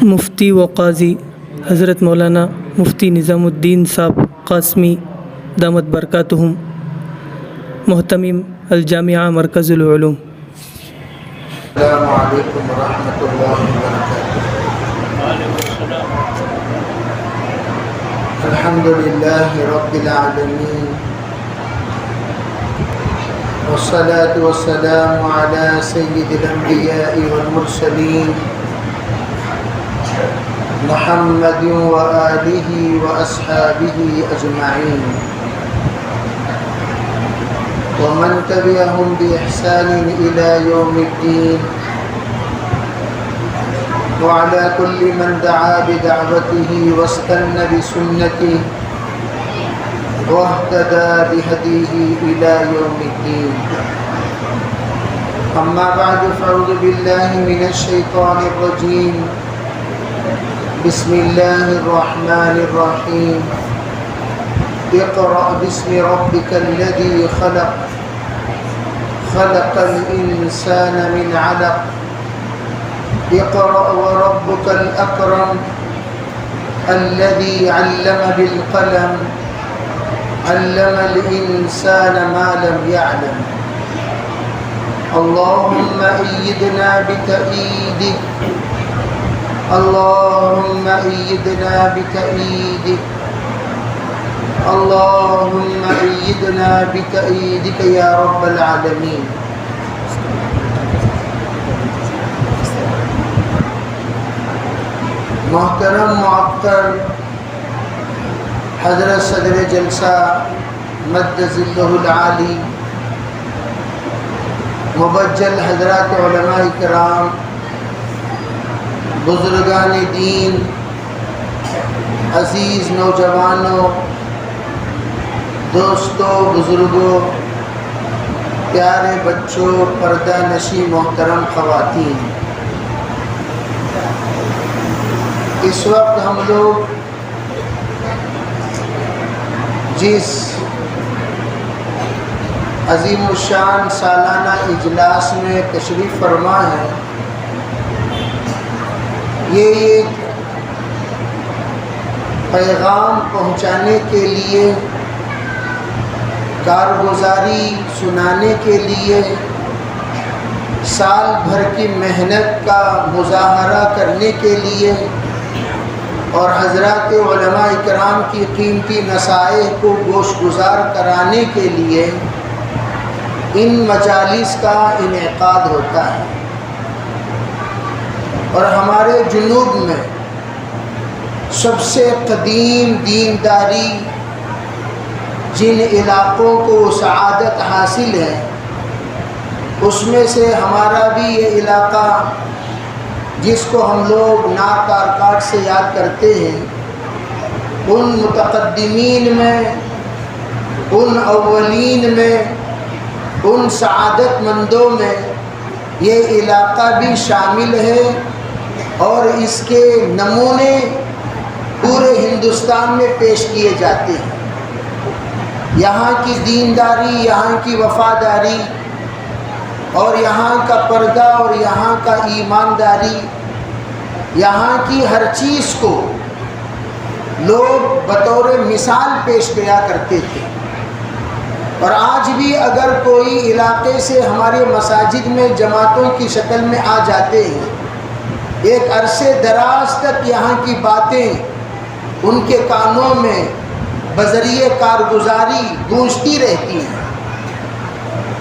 مفتی و قاضی حضرت مولانا مفتی نظام الدین صاحب قاسمی دامت برکاتہم، محتمم الجامعہ مرکز العلوم۔ السلام علیکم ورحمۃ اللہ وبرکاتہ۔ الحمد للہ رب العالمین، والصلاة والسلام علی سید الانبیاء والمرسلین، محمد وآلہ واصحابہ اجمعین، ومن تبعهم بإحسان إلى يوم الدين، وعلى كل من دعا بدعوته واستنى بسنته واهتدى بهديه إلى يوم الدين. أما بعد، فأعوذ بالله من الشيطان الرجيم. بسم الله الرحمن الرحيم. اقرأ باسم ربك الذي خلق، خلق الإنسان من علق، اقرأ وربك الأكرم الذي علم بالقلم، علم الإنسان ما لم يعلم. اللهم أيدنا بتأييدك، اللهم أيدنا بتأييدك، اللهم أيدنا بتأييدك يا رب العالمين. محترم معطر حضرت صدر جلسہ مد ظلہ العالی، مبجل حضرات علماء کرام، بزرگان دین، عزیز نوجوانوں، دوستوں، بزرگوں، پیارے بچوں، پردہ نشی محترم خواتین، اس وقت ہم لوگ جس عظیم الشان سالانہ اجلاس میں تشریف فرما ہے، یہ ایک پیغام پہنچانے کے لیے، کارگزاری سنانے کے لیے، سال بھر کی محنت کا مظاہرہ کرنے کے لیے اور حضرات علماء کرام کی قیمتی نصائح کو گوش گزار کرانے کے لیے ان مجالس کا انعقاد ہوتا ہے۔ اور ہمارے جنوب میں سب سے قدیم دینداری جن علاقوں کو سعادت حاصل ہے، اس میں سے ہمارا بھی یہ علاقہ، جس کو ہم لوگ ناک کارکاٹ سے یاد کرتے ہیں، ان متقدمین میں، ان اولین میں، ان سعادت مندوں میں یہ علاقہ بھی شامل ہے، اور اس کے نمونے پورے ہندوستان میں پیش کیے جاتے ہیں۔ یہاں کی دینداری، یہاں کی وفاداری اور یہاں کا پردہ اور یہاں کا ایمانداری، یہاں کی ہر چیز کو لوگ بطور مثال پیش کیا کرتے تھے۔ اور آج بھی اگر کوئی علاقے سے ہمارے مساجد میں جماعتوں کی شکل میں آ جاتے ہیں، ایک عرصے دراز تک یہاں کی باتیں ان کے کانوں میں بذریعہ کارگزاری گونجتی رہتی ہیں۔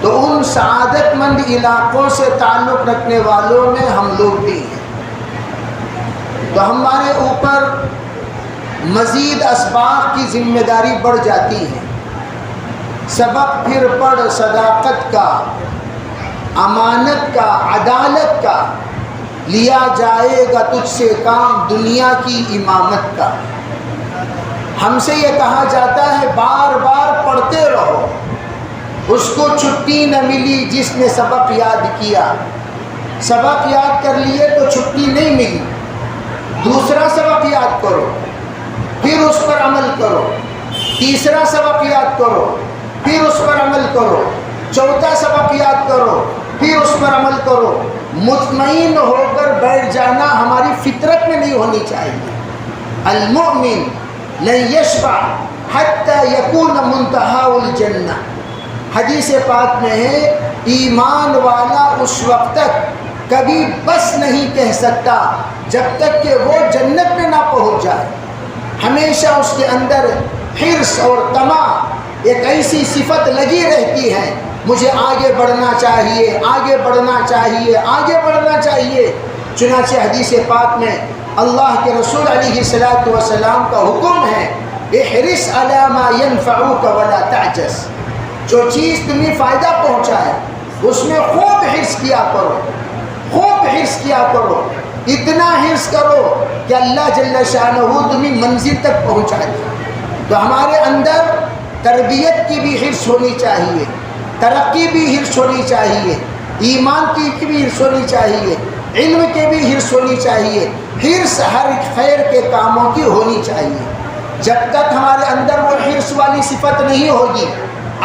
تو ان سعادت مند علاقوں سے تعلق رکھنے والوں میں ہم لوگ بھی ہیں، تو ہمارے اوپر مزید اسباق کی ذمہ داری بڑھ جاتی ہے۔ سبق پھر پڑھ صداقت کا، امانت کا، عدالت کا، لیا جائے گا تجھ سے کام دنیا کی امامت کا۔ ہم سے یہ کہا جاتا ہے بار بار پڑھتے رہو، اس کو چھٹی نہ ملی جس نے سبق یاد کیا۔ سبق یاد کر لیے تو چھٹی نہیں ملی، دوسرا سبق یاد کرو، پھر اس پر عمل کرو، تیسرا سبق یاد کرو، پھر اس پر عمل کرو، چوتھا سبق یاد کرو، پھر اس پر عمل کرو، مطمئن ہو کر بیٹھ جانا ہماری فطرت میں نہیں ہونی چاہیے. المؤمن لن یشبع حتی یکون منتہا الجنہ. حدیث پاک میں ہے ایمان والا اس وقت تک کبھی بس نہیں کہہ سکتا جب تک کہ وہ جنت میں نہ پہنچ جائے. ہمیشہ اس کے اندر حرص اور طمع ایک ایسی صفت لگی رہتی ہے، مجھے آگے بڑھنا چاہیے، آگے بڑھنا چاہیے، آگے بڑھنا چاہیے. چنانچہ حدیث پاک میں اللہ کے رسول علیہ الصلوۃ والسلام کا حکم ہے احرص علی ما ینفعک ولا تعجز. جو چیز تمہیں فائدہ پہنچائے اس میں خوب حرص کیا کرو، خوب حرص کیا کرو، اتنا حرص کرو کہ اللہ جل شانہ تمہیں منزل تک پہنچا دے. تو ہمارے اندر تربیت کی بھی حرص ہونی چاہیے، ترقی بھی حرص ہونی چاہیے، ایمان کی بھی حرص ہونی چاہیے، علم کی بھی حرص ہونی چاہیے. حرص ہر خیر کے کاموں کی ہونی چاہیے. جب تک ہمارے اندر وہ حرص والی صفت نہیں ہوگی،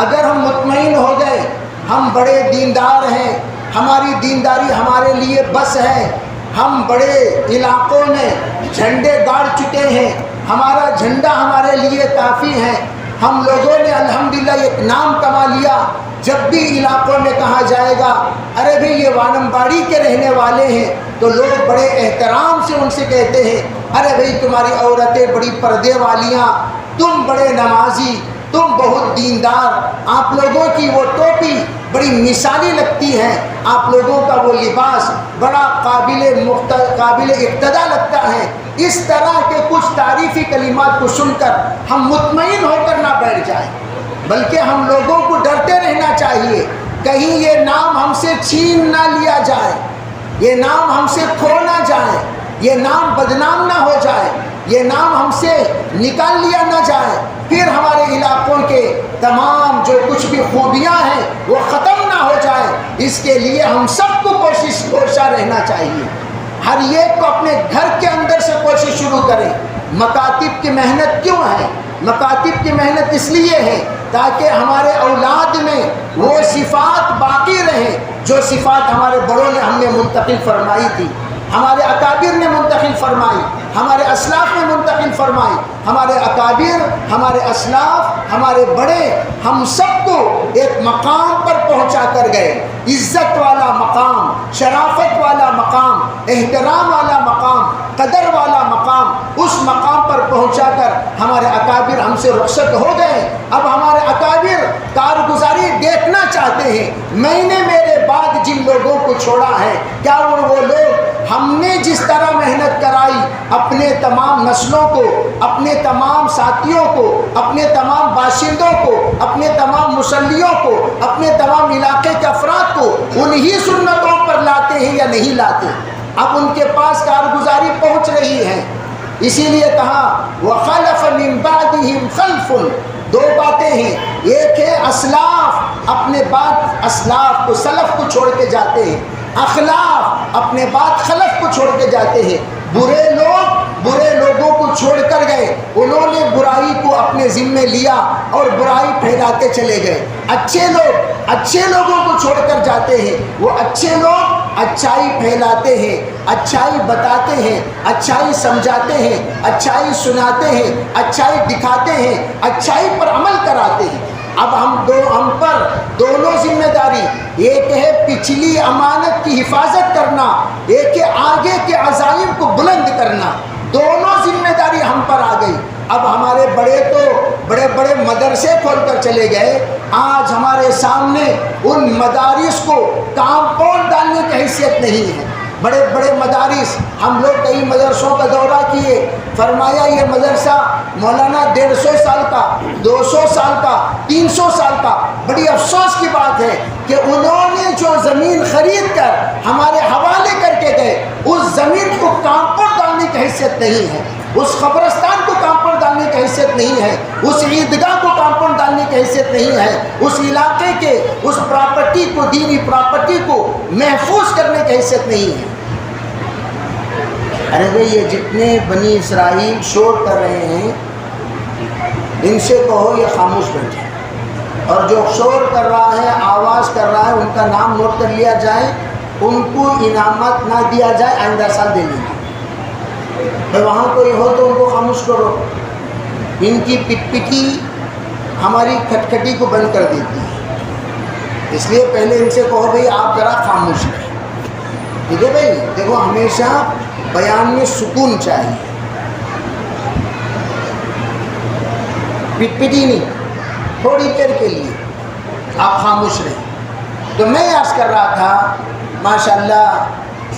اگر ہم مطمئن ہو گئے ہم بڑے دیندار ہیں، ہماری دینداری ہمارے لیے بس ہے، ہم بڑے علاقوں میں جھنڈے گاڑ چکے ہیں، ہمارا جھنڈا ہمارے لیے کافی ہے، ہم لوگوں نے الحمدللہ ایک نام کما لیا. جب بھی علاقوں میں کہا جائے گا ارے بھئی یہ وانم باڑی کے رہنے والے ہیں، تو لوگ بڑے احترام سے ان سے کہتے ہیں ارے بھئی تمہاری عورتیں بڑی پردے والیاں، تم بڑے نمازی، تم بہت دیندار، آپ لوگوں کی وہ ٹوپی بڑی مثالی لگتی ہے، آپ لوگوں کا وہ لباس بڑا قابل اقتداء لگتا ہے. اس طرح کے کچھ تعریفی کلمات کو سن کر ہم مطمئن ہو کر نہ بیٹھ جائیں، بلکہ ہم لوگوں کو ڈرتے رہنا چاہیے کہیں یہ نام ہم سے چھین نہ لیا جائے، یہ نام ہم سے کھو نہ جائے، یہ نام بدنام نہ ہو جائے، یہ نام ہم سے نکال لیا نہ جائے، پھر ہمارے علاقوں کے تمام جو کچھ بھی خوبیاں ہیں وہ ختم نہ ہو جائے. اس کے لیے ہم سب کو کوشاں رہنا چاہیے. ہر ایک کو اپنے گھر کے اندر سے کوشش شروع کریں. مکاتب کی محنت کیوں ہے؟ مکاتب کی محنت اس لیے ہے تاکہ ہمارے اولاد میں وہ صفات باقی رہیں جو صفات ہمارے بڑوں نے ہم نے منتقل فرمائی تھی، ہمارے اکابر نے منتقل فرمائی، ہمارے اسلاف نے منتقل فرمائی. ہمارے اکابر، ہمارے اسلاف، ہمارے بڑے ہم سب کو ایک مقام پر پہنچا کر گئے، عزت والا مقام، شرافت والا مقام، احترام والا مقام، قدر والا مقام. اس مقام پر پہنچا کر ہمارے اکابر ہم سے رخصت ہو گئے. اب ہمارے اکابر کارگزاری دیکھنا چاہتے ہیں. میں نے میرے بعد جن لوگوں کو چھوڑا ہے کیا وہ لوگ ہم نے جس طرح محنت کرائی اپنے تمام نسلوں کو، اپنے تمام ساتھیوں کو، اپنے تمام باشندوں کو، اپنے تمام مسلیوں کو، اپنے تمام علاقے کے افراد کو انہی سنتوں پر لاتے ہیں یا نہیں لاتے؟ اب ان کے پاس کارگزاری پہنچ رہی ہے. اسی لیے کہا وَخَلَفَ مِن بَعْدِهِمْ خَلْفٌ. دو باتیں ہیں، ایک ہے اسلاف اپنے بعد اسلاف کو سلف کو چھوڑ کے جاتے ہیں، اخلاف اپنے بعد خلف کو چھوڑ کے جاتے ہیں. برے لوگ برے لوگوں کو چھوڑ کر گئے، انہوں نے برائی کو اپنے ذمے لیا اور برائی پھیلاتے چلے گئے. اچھے لوگ اچھے لوگوں کو چھوڑ کر جاتے ہیں، وہ اچھے لوگ اچھائی پھیلاتے ہیں، اچھائی بتاتے ہیں، اچھائی سمجھاتے ہیں، اچھائی سناتے ہیں، اچھائی دکھاتے ہیں، اچھائی پر عمل کراتے ہیں. اب ہم پر دونوں ذمہ داری، ایک ہے پچھلی امانت کی حفاظت کرنا، ایک ہے آگے کے عزائم کو بلند کرنا. دونوں ذمہ داری ہم پر آ گئی. اب ہمارے بڑے تو بڑے بڑے مدرسے کھول کر چلے گئے، آج ہمارے سامنے ان مدارس کو کامپاؤنڈ ڈالنے کی حیثیت نہیں ہے. بڑے بڑے مدارس، ہم لوگ کئی مدرسوں کا دورہ کیے، فرمایا یہ مدرسہ مولانا 150 سال کا، 200 سال کا، 300 سال کا. بڑی افسوس کی بات ہے کہ انہوں نے جو زمین خرید کر ہمارے حوالے کر کے گئے، اس زمین کو کامپاؤنڈ ڈالنے کی حیثیت نہیں ہے، اس قبرستان کو کامپاؤنڈ ڈالنے کی حیثیت نہیں ہے، اس عیدگاہ کو کامپاؤنڈ ڈالنے کی حیثیت نہیں ہے، اس علاقے کے اس پراپرٹی کو، دینی پراپرٹی کو محفوظ کرنے کی حیثیت نہیں ہے. ارے بھئی یہ جتنے بنی اسرائیل شور کر رہے ہیں ان سے کہو یہ خاموش بیٹھے، اور جو شور کر رہا ہے، آواز کر رہا ہے، ان کا نام نوٹ کر لیا جائے ان کو انعامات نہ دیا جائے، آئندہ سال دے لیں گے. وہاں کوئی ہو تو ان کو خاموش کرو. ان کی پٹ پٹی ہماری کھٹکھٹی کو بند کر دیتی ہے. اس لیے پہلے ان سے کہو بھئی آپ ذرا خاموش رہیں. ٹھیک ہے بھائی؟ دیکھو ہمیشہ بیان میں سکون چاہیے، پٹ پٹی نہیں، تھوڑی دیر کے لیے آپ خاموش رہیں. تو میں عرض کر رہا تھا ماشاءاللہ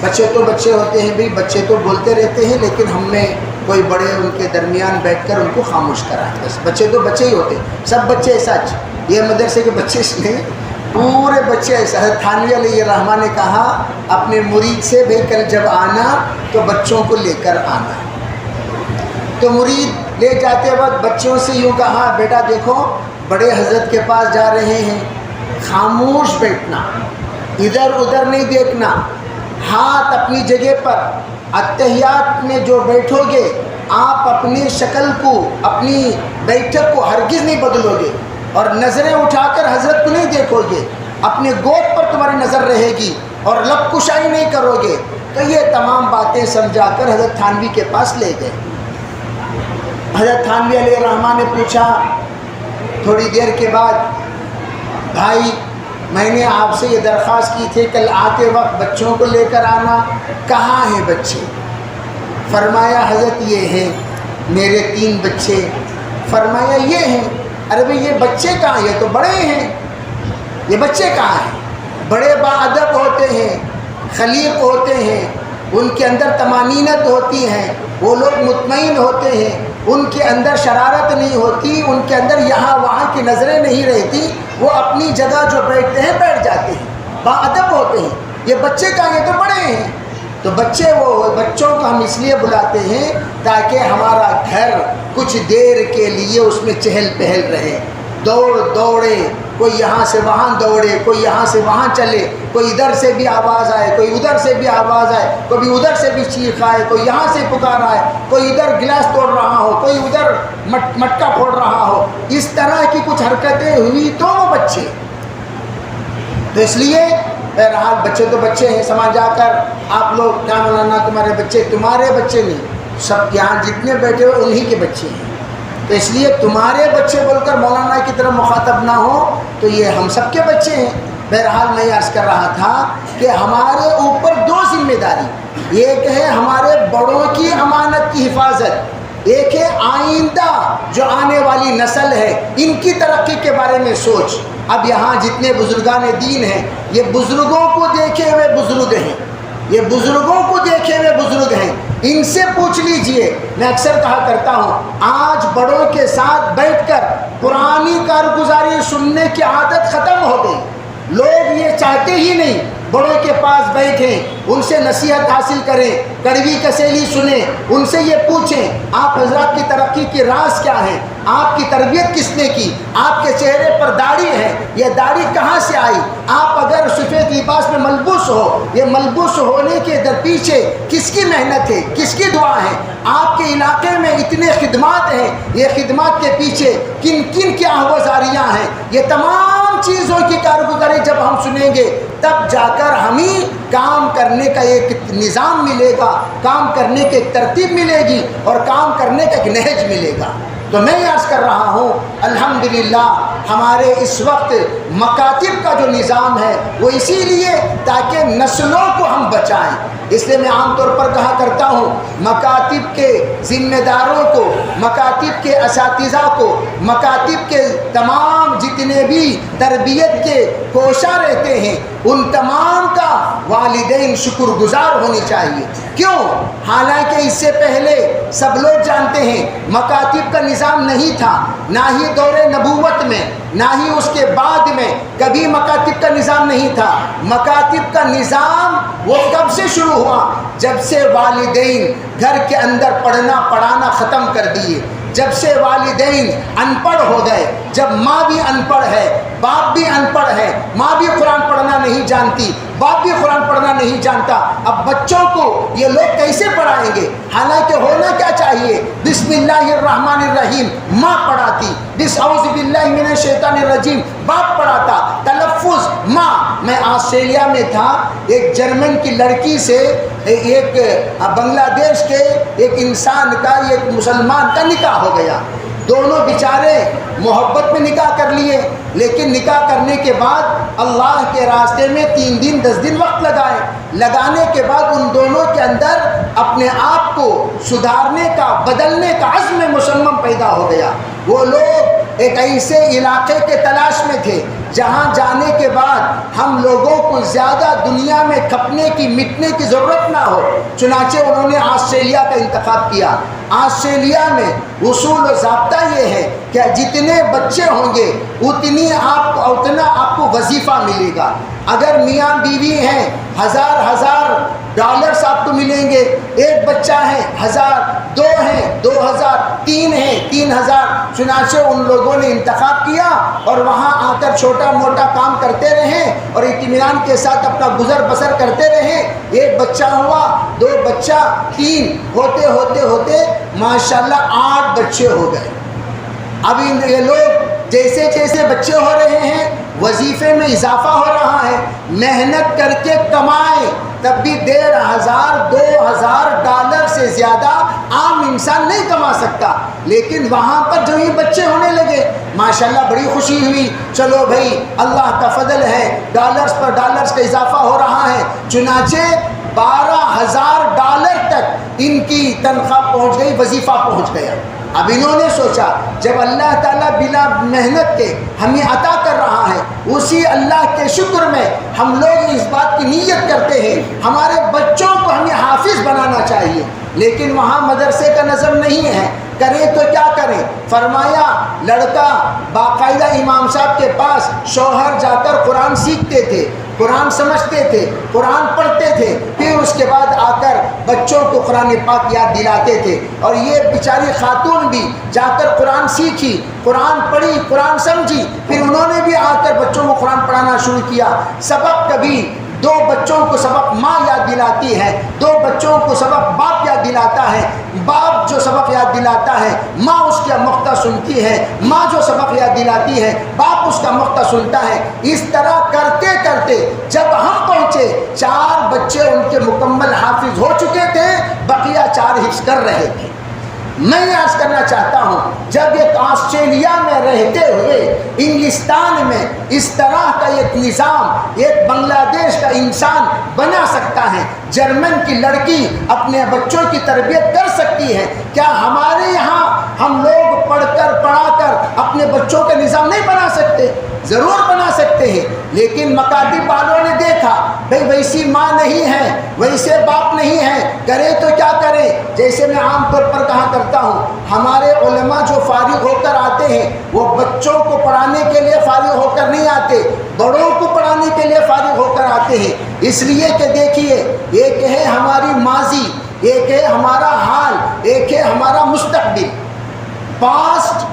بچے تو بچے ہوتے ہیں بھئی، بچے تو بولتے رہتے ہیں، لیکن ہم میں کوئی بڑے ان کے درمیان بیٹھ کر ان کو خاموش کرا. بس بچے تو بچے ہی ہوتے ہیں، سب بچے ایسا. یہ مدرسے کے بچے اس لیے پورے بچے ایسا. حضرت تھانوی علیہ الرحمہ نے کہا اپنے مرید سے بھئی کل جب آنا تو بچوں کو لے کر آنا. تو مرید لے جاتے وقت بچوں سے یوں کہا بیٹا دیکھو بڑے حضرت کے پاس جا رہے ہیں، خاموش بیٹھنا، ادھر ادھر نہیں دیکھنا، ہاتھ اپنی جگہ پر. اتحیات میں جو بیٹھو گے آپ اپنی شکل کو، اپنی بیٹھک کو ہرگز نہیں بدلو گے، اور نظریں اٹھا کر حضرت کو نہیں دیکھو گے، اپنے گود پر تمہاری نظر رہے گی، اور لب کشائی نہیں کرو گے. تو یہ تمام باتیں سمجھا کر حضرت تھانوی کے پاس لے گئے. حضرت تھانوی علیہ الرحمہ نے پوچھا تھوڑی دیر کے بعد، بھائی میں نے آپ سے یہ درخواست کی تھی کل آتے وقت بچوں کو لے کر آنا، کہاں ہیں بچے؟ فرمایا حضرت یہ ہیں میرے 3 بچے. فرمایا یہ ہیں. ارے بھئی یہ بچے کہاں؟ یہ تو بڑے ہیں. یہ بچے کہاں ہیں؟ بڑے باادب ہوتے ہیں، خلیق ہوتے ہیں، ان کے اندر طمانینت ہوتی ہے، وہ لوگ مطمئن ہوتے ہیں، ان کے اندر شرارت نہیں ہوتی، ان کے اندر یہاں وہاں کی نظریں نہیں رہتی، وہ اپنی جگہ جو بیٹھتے ہیں بیٹھ جاتے ہیں، باادب ہوتے ہیں. یہ بچے کہاں؟ یہ تو بڑے ہیں. تو بچوں کو ہم اس لیے بلاتے ہیں تاکہ ہمارا گھر کچھ دیر کے لیے اس میں چہل پہل رہے، دوڑے، کوئی یہاں سے وہاں دوڑے، کوئی یہاں سے وہاں چلے، کوئی ادھر سے بھی آواز آئے، کوئی ادھر سے بھی آواز آئے، کوئی ادھر سے بھی چیخ آئے، کوئی یہاں سے پکار آئے، کوئی ادھر گلاس توڑ رہا ہو، کوئی ادھر مٹکا پھوڑ رہا ہو. اس طرح کی کچھ حرکتیں ہوئی تو وہ بچے. تو اس لیے بہرحال بچے تو بچے ہیں. سمجھ جا کر آپ لوگ کیا مولانا تمہارے بچے نہیں، سب یہاں جتنے بیٹھے ہوئے انہی کے بچے ہیں. تو اس لیے تمہارے بچے بول کر مولانا کی طرف مخاطب نہ ہو، تو یہ ہم سب کے بچے ہیں. بہرحال میں عرض کر رہا تھا کہ ہمارے اوپر 2 ذمہ داری، ایک ہے ہمارے بڑوں کی امانت کی حفاظت، ایک ہے آئندہ جو آنے والی نسل ہے ان کی ترقی کے بارے میں سوچ. اب یہاں جتنے بزرگان دین ہیں یہ بزرگوں کو دیکھے ہوئے بزرگ ہیں، یہ بزرگوں کو دیکھے ہوئے بزرگ ہیں. ان سے پوچھ لیجئے. میں اکثر کہا کرتا ہوں آج بڑوں کے ساتھ بیٹھ کر پرانی کارگزاری سننے کی عادت ختم ہو گئی. لوگ یہ چاہتے ہی نہیں بڑوں کے پاس بیٹھیں، ان سے نصیحت حاصل کریں، کڑوی کسیلی سنیں، ان سے یہ پوچھیں آپ حضرات کی ترقی کی راز کیا ہے، آپ کی تربیت کس نے کی، آپ کے چہرے پر داڑھی ہے، یہ داڑھی کہاں سے آئی، آپ اگر سفید لباس میں ملبوس ہو، یہ ملبوس ہونے کے در پیچھے کس کی محنت ہے، کس کی دعا ہے، آپ کے علاقے میں اتنے خدمات ہیں، یہ خدمات کے پیچھے کن کن کی آہوازاریاں ہیں. یہ تمام چیزوں کی کارگزاری جب ہم سنیں گے تب جا کر ہمیں کام کرنے کا ایک نظام ملے گا، کام کرنے کی ایک ترتیب ملے گی، اور کام کرنے کا ایک نہج ملے گا. تو میں عرض کر رہا ہوں الحمدللہ ہمارے اس وقت مکاتب کا جو نظام ہے وہ اسی لیے تاکہ نسلوں کو ہم بچائیں. اس لیے میں عام طور پر کہا کرتا ہوں مکاتب کے ذمہ داروں کو، مکاتب کے اساتذہ کو، مکاتب کے تمام جتنے بھی تربیت کے کوشاں رہتے ہیں ان تمام کا والدین شکر گزار ہونی چاہیے. کیوں؟ حالانکہ اس سے پہلے سب لوگ جانتے ہیں مکاتب کا نظام نہیں تھا، نہ ہی دور نبوت میں نہ ہی اس کے بعد میں کبھی مکاتب کا نظام نہیں تھا. مکاتب کا نظام وہ کب سے شروع ہوا؟ جب سے والدین گھر کے اندر پڑھنا پڑھانا ختم کر دیے، جب سے والدین ان پڑھ ہو گئے، جب ماں بھی ان پڑھ ہے، باپ بھی ان پڑھ ہے، ماں بھی قرآن پڑھنا نہیں جانتی، باپ بھی قرآن پڑھنا نہیں جانتا، اب بچوں کو یہ لوگ کیسے پڑھائیں گے؟ حالانکہ ہونا کیا چاہیے؟ بسم اللہ الرحمن الرحیم ماں پڑھاتی، اعوذ باللہ من الشیطان الرجیم باپ پڑھاتا، تلفظ ماں۔ میں آسٹریلیا میں تھا، ایک جرمن کی لڑکی سے ایک بنگلہ دیش کے ایک انسان کا، ایک مسلمان کا نکاح ہو گیا۔ دونوں بیچارے محبت میں نکاح کر لیے، لیکن نکاح کرنے کے بعد اللہ کے راستے میں 3 دن 10 دن وقت لگانے کے بعد ان دونوں کے اندر اپنے آپ کو سدھارنے کا، بدلنے کا عزم مصمم پیدا ہو گیا۔ وہ لوگ ایک ایسے علاقے کے تلاش میں تھے جہاں جانے کے بعد ہم لوگوں کو زیادہ دنیا میں کھپنے کی، مٹنے کی ضرورت نہ ہو۔ چنانچہ انہوں نے آسٹریلیا کا انتخاب کیا۔ آسٹریلیا میں اصول و ضابطہ یہ ہے کہ جتنے بچے ہوں گے اتنا آپ کو وظیفہ ملے گا۔ اگر میاں بیوی ہیں، ہزار ڈالرز آپ کو ملیں گے۔ ایک بچہ ہے 1000، 2 ہیں 2000، 3 ہیں 3000۔ چنانچہ ان لوگوں نے انتخاب کیا اور وہاں آ کر چھوٹا موٹا کام کرتے رہیں اور اطمینان کے ساتھ اپنا گزر بسر کرتے رہیں۔ ایک بچہ ہوا، 2 بچہ، 3 ہوتے ہوتے ہوتے ماشاءاللہ 8 بچے ہو گئے۔ اب یہ لوگ جیسے جیسے بچے ہو رہے ہیں وظیفے میں اضافہ ہو رہا ہے، محنت کر کے کمائیں تب بھی 1500 2000 ڈالر سے زیادہ عام انسان نہیں کما سکتا۔ لیکن وہاں پر جو ہی بچے ہونے لگے ماشاءاللہ بڑی خوشی ہوئی، چلو بھائی اللہ کا فضل ہے، ڈالرز پر ڈالرز کا اضافہ ہو رہا ہے۔ چنانچہ 12000 ڈالر تک ان کی تنخواہ پہنچ گئی، وظیفہ پہنچ گیا۔ اب انہوں نے سوچا جب اللہ تعالیٰ بلا محنت کے ہمیں عطا کر رہا ہے، اسی اللہ کے شکر میں ہم لوگ اس بات کی نیت کرتے ہیں ہمارے بچوں کو ہمیں حافظ بنانا چاہیے۔ لیکن وہاں مدرسے کا نظم نہیں ہے، کریں تو کیا کریں؟ فرمایا لڑکا باقاعدہ امام صاحب کے پاس شوہر جا کر قرآن سیکھتے تھے، قرآن سمجھتے تھے، قرآن پڑھتے تھے، پھر اس کے بعد آ کر بچوں کو قرآن پاک یاد دلاتے تھے۔ اور یہ بیچاری خاتون بھی جا کر قرآن سیکھی، قرآن پڑھی، قرآن سمجھی، پھر انہوں نے بھی آ کر بچوں کو قرآن پڑھانا شروع کیا۔ سبق کبھی 2 بچوں کو سبق ماں یاد دلاتی ہے، 2 بچوں کو سبق باپ یاد دلاتا ہے، باپ جو سبق یاد دلاتا ہے ماں اس کا مقطع سنتی ہے، ماں جو سبق یاد دلاتی ہے باپ اس کا مقطع سنتا ہے۔ اس طرح کرتے کرتے جب ہم پہنچے 4 بچے ان کے مکمل حافظ ہو چکے تھے، بقیہ 4 حفظ کر رہے تھے۔ میں عرض کرنا چاہتا ہوں جب ایک آسٹریلیا میں رہتے ہوئے انگلستان میں اس طرح کا ایک نظام ایک بنگلہ دیش کا انسان بنا سکتا ہے، جرمن کی لڑکی اپنے بچوں کی تربیت کر سکتی ہے، کیا ہمارے یہاں ہم لوگ پڑھا کر اپنے بچوں کا نظام نہیں بنا سکتے؟ ضرور بنا سکتے ہیں، لیکن مکاتب والوں نے دیکھا بھئی ویسی ماں نہیں ہے، ویسے باپ نہیں ہے، کرے تو کیا کریں؟ جیسے میں عام طور پر کہا کرتا ہوں ہمارے علماء جو فارغ ہو کر آتے ہیں وہ بچوں کو پڑھانے کے لیے فارغ ہو کر نہیں آتے، بڑوں کو پڑھانے کے لیے فارغ ہو کر آتے ہیں۔ اس لیے کہ دیکھیے ایک ہے ہماری ماضی، ایک ہے ہمارا حال، ایک ہے ہمارا مستقبل، پاسٹ،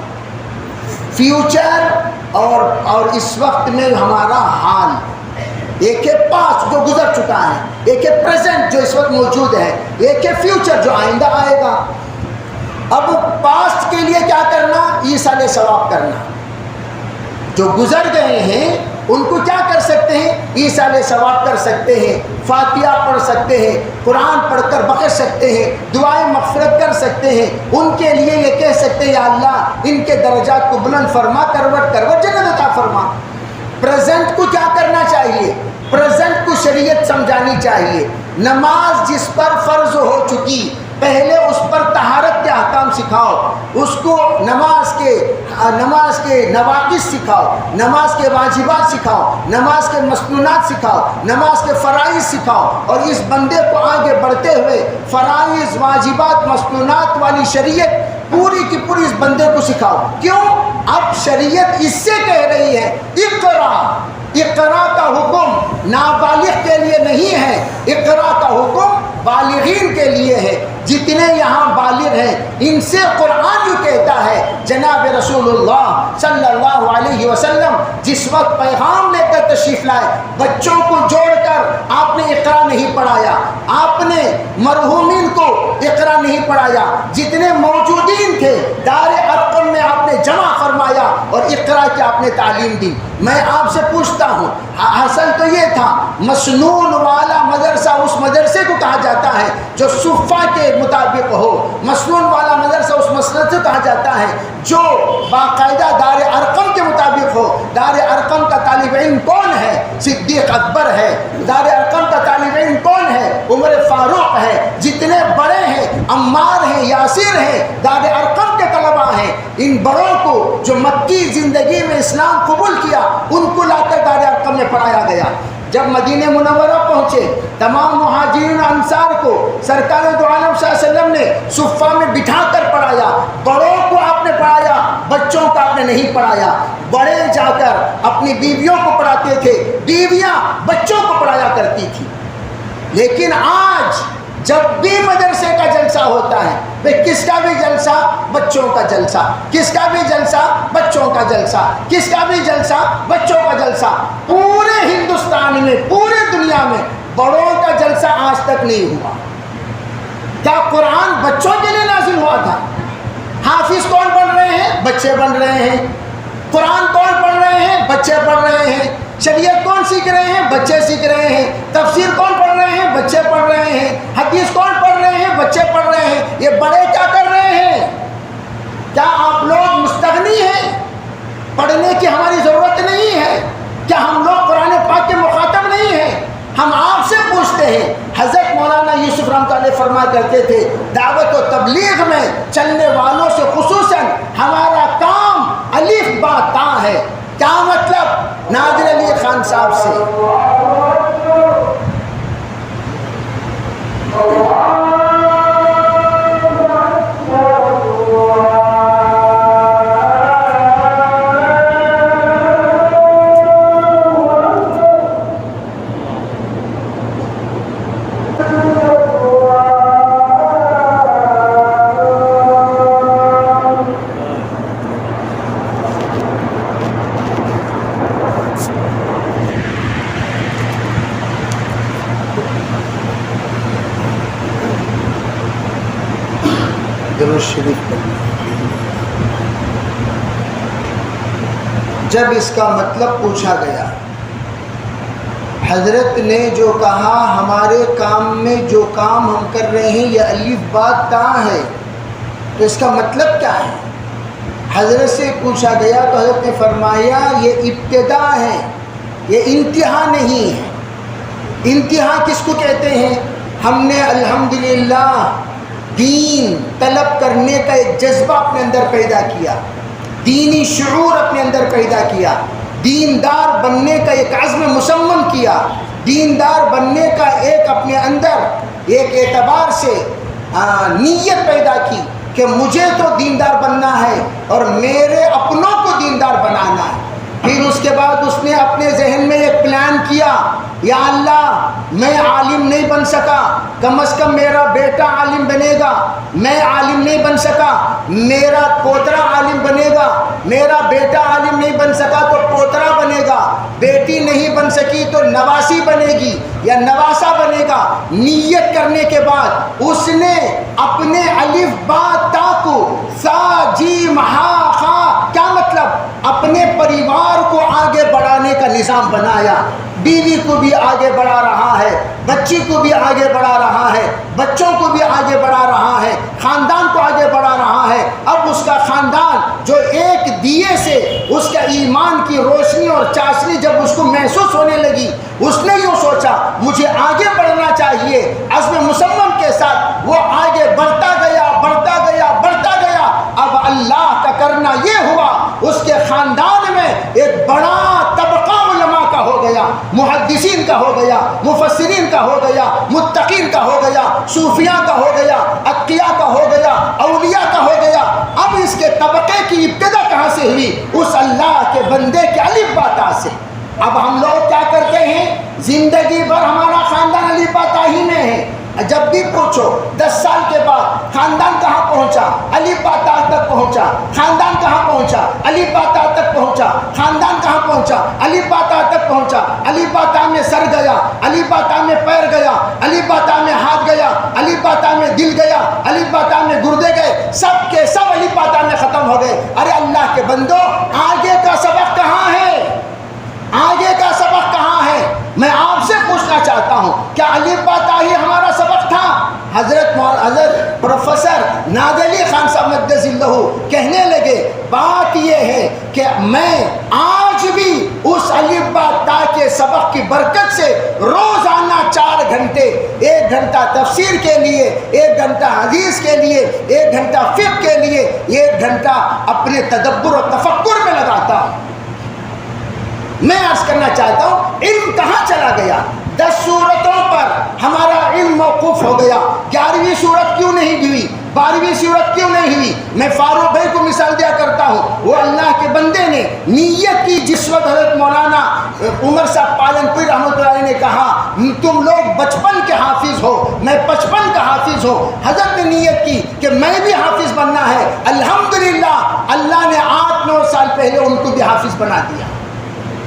فیوچر اور اس وقت میں ہمارا حال۔ ایک ہے پاسٹ جو گزر چکا ہے، ایک ہے پریزنٹ جو اس وقت موجود ہے، ایک ہے فیوچر جو آئندہ آئے گا۔ اب پاسٹ کے لیے کیا کرنا؟ ایصال ثواب کرنا۔ جو گزر گئے ہیں ان کو کیا کر سکتے ہیں؟ ایصال ثواب کر سکتے ہیں، فاتحہ پڑھ سکتے ہیں، قرآن پڑھ کر بخش سکتے ہیں، دعائیں مغفرت کر سکتے ہیں، ان کے لیے یہ کہہ سکتے ہیں یا اللہ ان کے درجات کو بلند فرما، کروٹ جنت عطا فرما۔ پریزنٹ کو کیا کرنا چاہیے؟ پریزنٹ کو شریعت سمجھانی چاہیے۔ نماز جس پر فرض ہو چکی پہلے اس پر طہارت کے احکام سکھاؤ، اس کو نماز کے نواقص سکھاؤ، نماز کے واجبات سکھاؤ، نماز کے مسنونات سکھاؤ، نماز کے فرائض سکھاؤ، اور اس بندے کو آگے بڑھتے ہوئے فرائض، واجبات، مسنونات والی شریعت پوری کی پوری اس بندے کو سکھاؤ۔ کیوں؟ اب شریعت اس سے کہہ رہی ہے اقرا کا حکم نابالغ کے لیے نہیں ہے، اقرا کا حکم بالغین کے لیے ہے۔ جتنے یہاں بالغ ہیں ان سے قرآن یوں کہتا ہے، جناب رسول اللہ صلی اللہ علیہ وسلم جس وقت پیغام لے کر تشریف لائے بچوں کو جوڑ کر آپ نے اقرا نہیں پڑھایا، آپ نے مرحومین کو اقرا نہیں پڑھایا، جتنے موجودین تھے دار ارقم میں آپ نے جمع فرمایا اور اقرا اقرا کی آپ نے تعلیم دی. میں آپ سے پوچھتا ہوں، اصل تو یہ تھا مسنون والا مدرسہ اس مدرسے کو کہا جاتا ہے جو صفہ کے مطابق ہو. مسنون والا مدرسہ اس مدرسے کو کہا جاتا ہے جو باقاعدہ دار ارقم کے مطابق ہو. دار ارقم کا طالب علم کون ہے؟ صدیق اکبر ہے. دار ارقم کا طالب علم کون ہے؟ عمر فاروق ہے. جتنے بڑے ہیں، عمار ہیں، یاسر ہیں، دار ارقم کے طلباء ہیں. ان بڑوں کو جو مکی زندگی میں اسلام قبول کیا ان کو لا کر دار ارقم میں پڑھایا گیا. جب مدینہ منورہ پہنچے تمام مہاجرین انصار کو سرکار دو عالم صلی اللہ علیہ وسلم نے صفہ میں بٹھا کر پڑھایا. بڑوں کو آپ نے پڑھایا، بچوں کو آپ نے نہیں پڑھایا. بڑے جا کر اپنی بیویوں کو پڑھاتے تھے، بیویاں بچوں کو پڑھایا کرتی تھی. لیکن آج جب بھی مدرسے کا جلسہ ہوتا ہے، بھئی کس کا بھی جلسہ؟ بچوں کا جلسہ. کس کا بھی جلسہ؟ بچوں کا جلسہ. کس کا بھی جلسہ؟ بچوں کا جلسہ. پورے ہندوستان میں، پورے دنیا میں بڑوں کا جلسہ آج تک نہیں ہوا. کیا قرآن بچوں کے لیے نازل ہوا تھا؟ حافظ کون بن رہے ہیں؟ بچے بن رہے ہیں. قرآن کون پڑھ رہے ہیں؟ بچے پڑھ رہے ہیں. شریعت کون سیکھ رہے ہیں؟ بچے سیکھ رہے ہیں. تفسیر کون پڑھ رہے ہیں؟ بچے پڑھ رہے ہیں. حدیث کون پڑھ رہے ہیں؟ بچے پڑھ رہے ہیں. یہ بڑے کیا کر رہے ہیں؟ کیا آپ لوگ مستغنی ہیں؟ پڑھنے کی ہماری ضرورت نہیں ہے؟ کیا ہم لوگ قرآن پاک کے مخاطب نہیں ہیں؟ ہم آپ سے پوچھتے ہیں. حضرت مولانا یوسف رحمۃ اللہ فرمایا کرتے تھے دعوت و تبلیغ میں چلنے والوں سے خصوصاً ہمارا کام الف با تا ہے. کیا مطلب؟ نادر علی خان صاحب سے شریف پڑھنا. جب اس کا مطلب پوچھا گیا، حضرت نے جو کہا ہمارے کام میں جو کام ہم کر رہے ہیں یہ الف با تا ہے، تو اس کا مطلب کیا ہے؟ حضرت سے پوچھا گیا تو حضرت نے فرمایا یہ ابتدا ہے، یہ انتہا نہیں ہے. انتہا کس کو کہتے ہیں؟ ہم نے الحمدللہ دین طلب کرنے کا ایک جذبہ اپنے اندر پیدا کیا، دینی شعور اپنے اندر پیدا کیا، دیندار بننے کا ایک عزم مصمم کیا، دیندار بننے کا ایک اپنے اندر ایک اعتبار سے نیت پیدا کی کہ مجھے تو دیندار بننا ہے اور میرے اپنوں کو دیندار بنانا ہے. پھر اس کے بعد اس نے اپنے ذہن میں ایک پلان کیا، یا اللہ میں عالم نہیں بن سکا، کم از کم میرا بیٹا عالم بنے گا. میں عالم نہیں بن سکا، میرا پوترا عالم بنے گا. میرا بیٹا عالم نہیں بن سکا تو پوترا بنے گا. بیٹی نہیں بن سکی تو نواسی بنے گی یا نواسا بنے گا. نیت کرنے کے بعد اس نے اپنے الف با تا کو سا جیم ہا خا، کیا مطلب؟ اپنے پریوار کو آگے بڑھانے کا نظام بنایا. بیوی کو بھی آگے بڑھا رہا ہے، بچی کو بھی آگے بڑھا رہا ہے، بچوں کو بھی آگے بڑھا رہا ہے، خاندان کو آگے بڑھا رہا ہے. اب اس کا خاندان جو ایک دیے سے اس کا ایمان کی روشنی اور چاشنی جب اس کو محسوس ہونے لگی، اس نے یوں سوچا مجھے آگے بڑھنا چاہیے. عزم مصمم کے ساتھ وہ آگے بڑھتا گیا، بڑھتا گیا، بڑھتا گیا. اب اللہ کا کرنا یہ ہوا اس کے خاندان میں ایک بڑا طبقہ علماء کا ہو گیا، محدثین کا ہو گیا، مفسرین کا ہو گیا، متقین کا ہو گیا، صوفیاء کا ہو گیا، اتقیاء کا ہو گیا، اولیاء کا ہو گیا. اب اس کے طبقے کی ابتدا کہاں سے ہوئی؟ اس اللہ کے بندے کے الف با تا سے. اب ہم لوگ کیا کرتے ہیں؟ زندگی بھر ہمارا خاندان الف با تا ہی میں ہے. جب بھی پوچھو 10 سال کے بعد خاندان کہاں پہنچا؟ الف با تا تک پہنچا. خاندان کہاں پہنچا؟ الف با تا تک پہنچا. خاندان کہاں پہنچا؟ الف با تا تک پہنچا. الف با تا میں سر گیا، الف با تا میں پیر گیا، الف با تا میں ہاتھ گیا، الف با تا میں دل گیا، الف با تا میں گردے گئے، سب کے سب الف با تا میں ختم ہو گئے. ارے اللہ کے بندو، آگے کا سب بات یہ ہے کہ میں آج بھی اس الف با تا کے سبق کی برکت سے روزانہ 4 گھنٹے، 1 گھنٹہ تفسیر کے لیے، 1 گھنٹہ حدیث کے لیے، 1 گھنٹہ فقہ کے لیے، 1 گھنٹہ اپنے تدبر و تفکر میں لگاتا ہوں۔ میں عرض کرنا چاہتا ہوں علم کہاں چلا گیا؟ 10 سورتوں پر ہمارا علم موقوف ہو گیا، 11ویں سورت کیوں نہیں ہوئی، 12ویں سورت کیوں نہیں ہوئی؟ میں فاروق بھائی کو مثال دیا کرتا ہوں، وہ اللہ کے بندے نے نیت کی جس وقت حضرت مولانا عمر صاحب پالن پور رحمۃ اللہ علیہ نے کہا تم لوگ بچپن کے حافظ ہو، میں 55 کا حافظ ہوں، حضرت نے نیت کی کہ میں بھی حافظ بننا ہے، الحمدللہ اللہ نے 8-9 سال پہلے ان کو بھی حافظ بنا دیا۔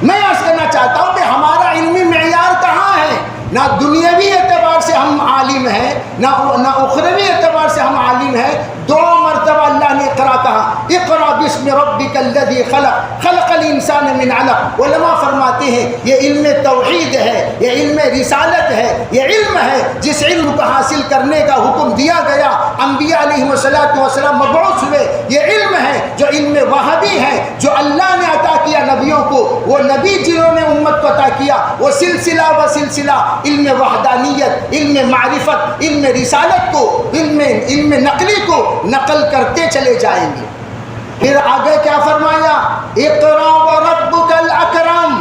میں عرض کرنا چاہتا ہوں کہ ہمارا علمی معیار کہاں ہے؟ نہ دنیاوی اعتبار سے ہم عالم ہیں، نہ اخروی اعتبار سے ہم عالم ہیں۔ 2 مرتبہ اللہ نے اقرا کہا، اقرا باسم ربک الذی خلق، خلق الانسان من علق۔ علماء فرماتے ہیں یہ علم توحید ہے، یہ علم رسالت ہے، یہ علم ہے جس علم کو حاصل کرنے کا حکم دیا گیا، انبیاء علیہم السلام مبعوث ہوئے۔ یہ علم ہے جو علم وہابی ہے، جو اللہ نے عطا کیا نبیوں کو، وہ نبی جنہوں نے امت کو عطا کیا، وہ سلسلہ و سلسلہ علم وحدانیت، علم معرفت، علم رسالت کو، علم نقلی کو نقل کرتے چلے جائیں گے۔ پھر آگے کیا فرمایا؟ اقرا وربک الاکرم۔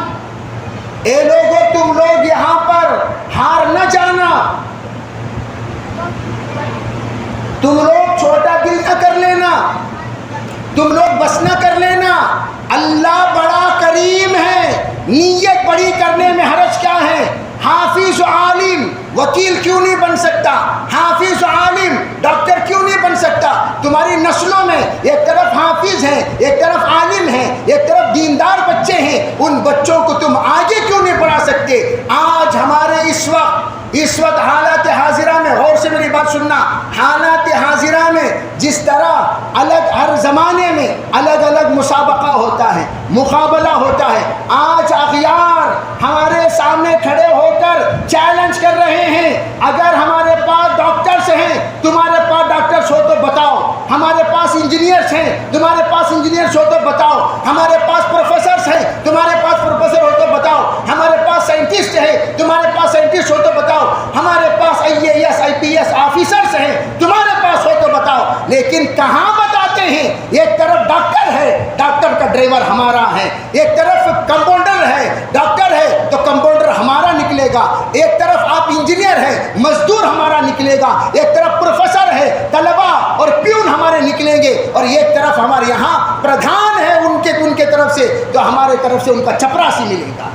اے لوگو تم لوگ یہاں پر ہار نہ جانا، تم لوگ چھوٹا دل نہ کر لینا، تم لوگ بس نہ کر لینا، اللہ بڑا کریم ہے۔ نیت بڑی کرنے میں حرج کیا ہے؟ حافظ و عالم وکیل کیوں نہیں بن سکتا؟ حافظ و عالم ڈاکٹر کیوں نہیں بن سکتا؟ تمہاری نسلوں میں ایک طرف حافظ ہیں، ایک طرف عالم ہیں، ایک طرف دیندار بچے ہیں، ان بچوں کو تم آگے کیوں نہیں پڑھا سکتے؟ آج ہمارے اس وقت حالات حاضرہ میں، غور سے میری بات سننا، حالات حاضرہ میں جس طرح ہر زمانے میں الگ الگ مسابقہ ہوتا ہے، مقابلہ ہوتا ہے، آج اغیار ہمارے سامنے کھڑے ہو کر چیلنج کر رہے ہیں، اگر ہمارے پاس ڈاکٹرز ہیں، تمہارے پاس ڈاکٹرز ہو تو بتاؤ، ہمارے پاس انجینئرز ہیں، تمہارے پاس انجینئرز ہو تو بتاؤ، ہمارے پاس پروفیسرز ہیں، تمہارے پاس پروفیسر ہو تو بتاؤ، ہمارے پاس سائنٹسٹ ہیں، تمہارے پاس سائنٹسٹ ہو تو بتاؤ، ہمارے پاس IAS IPS آفیسرز ہیں، تمہارے پاس ہو تو بتاؤ۔ لیکن کہاں بتاتے ہیں؟ ایک طرف ڈاکٹر ہے، ڈاکٹر کا ڈرائیور ہمارا ہے، ایک طرف کمپاؤنڈر ہے، ڈاکٹر ہے تو کمپاؤنڈر ہمارا نکلے گا، ایک طرف آپ انجینئر ہیں، مزدور ہمارا نکلے گا، ایک طرف پروفیسر ہے، طلبہ اور پیون ہمارے نکلیں گے، اور ایک طرف ہمارے یہاں پردھان ہے ان کے طرف سے، تو ہمارے طرف سے ان کا چپراسی ملے گا۔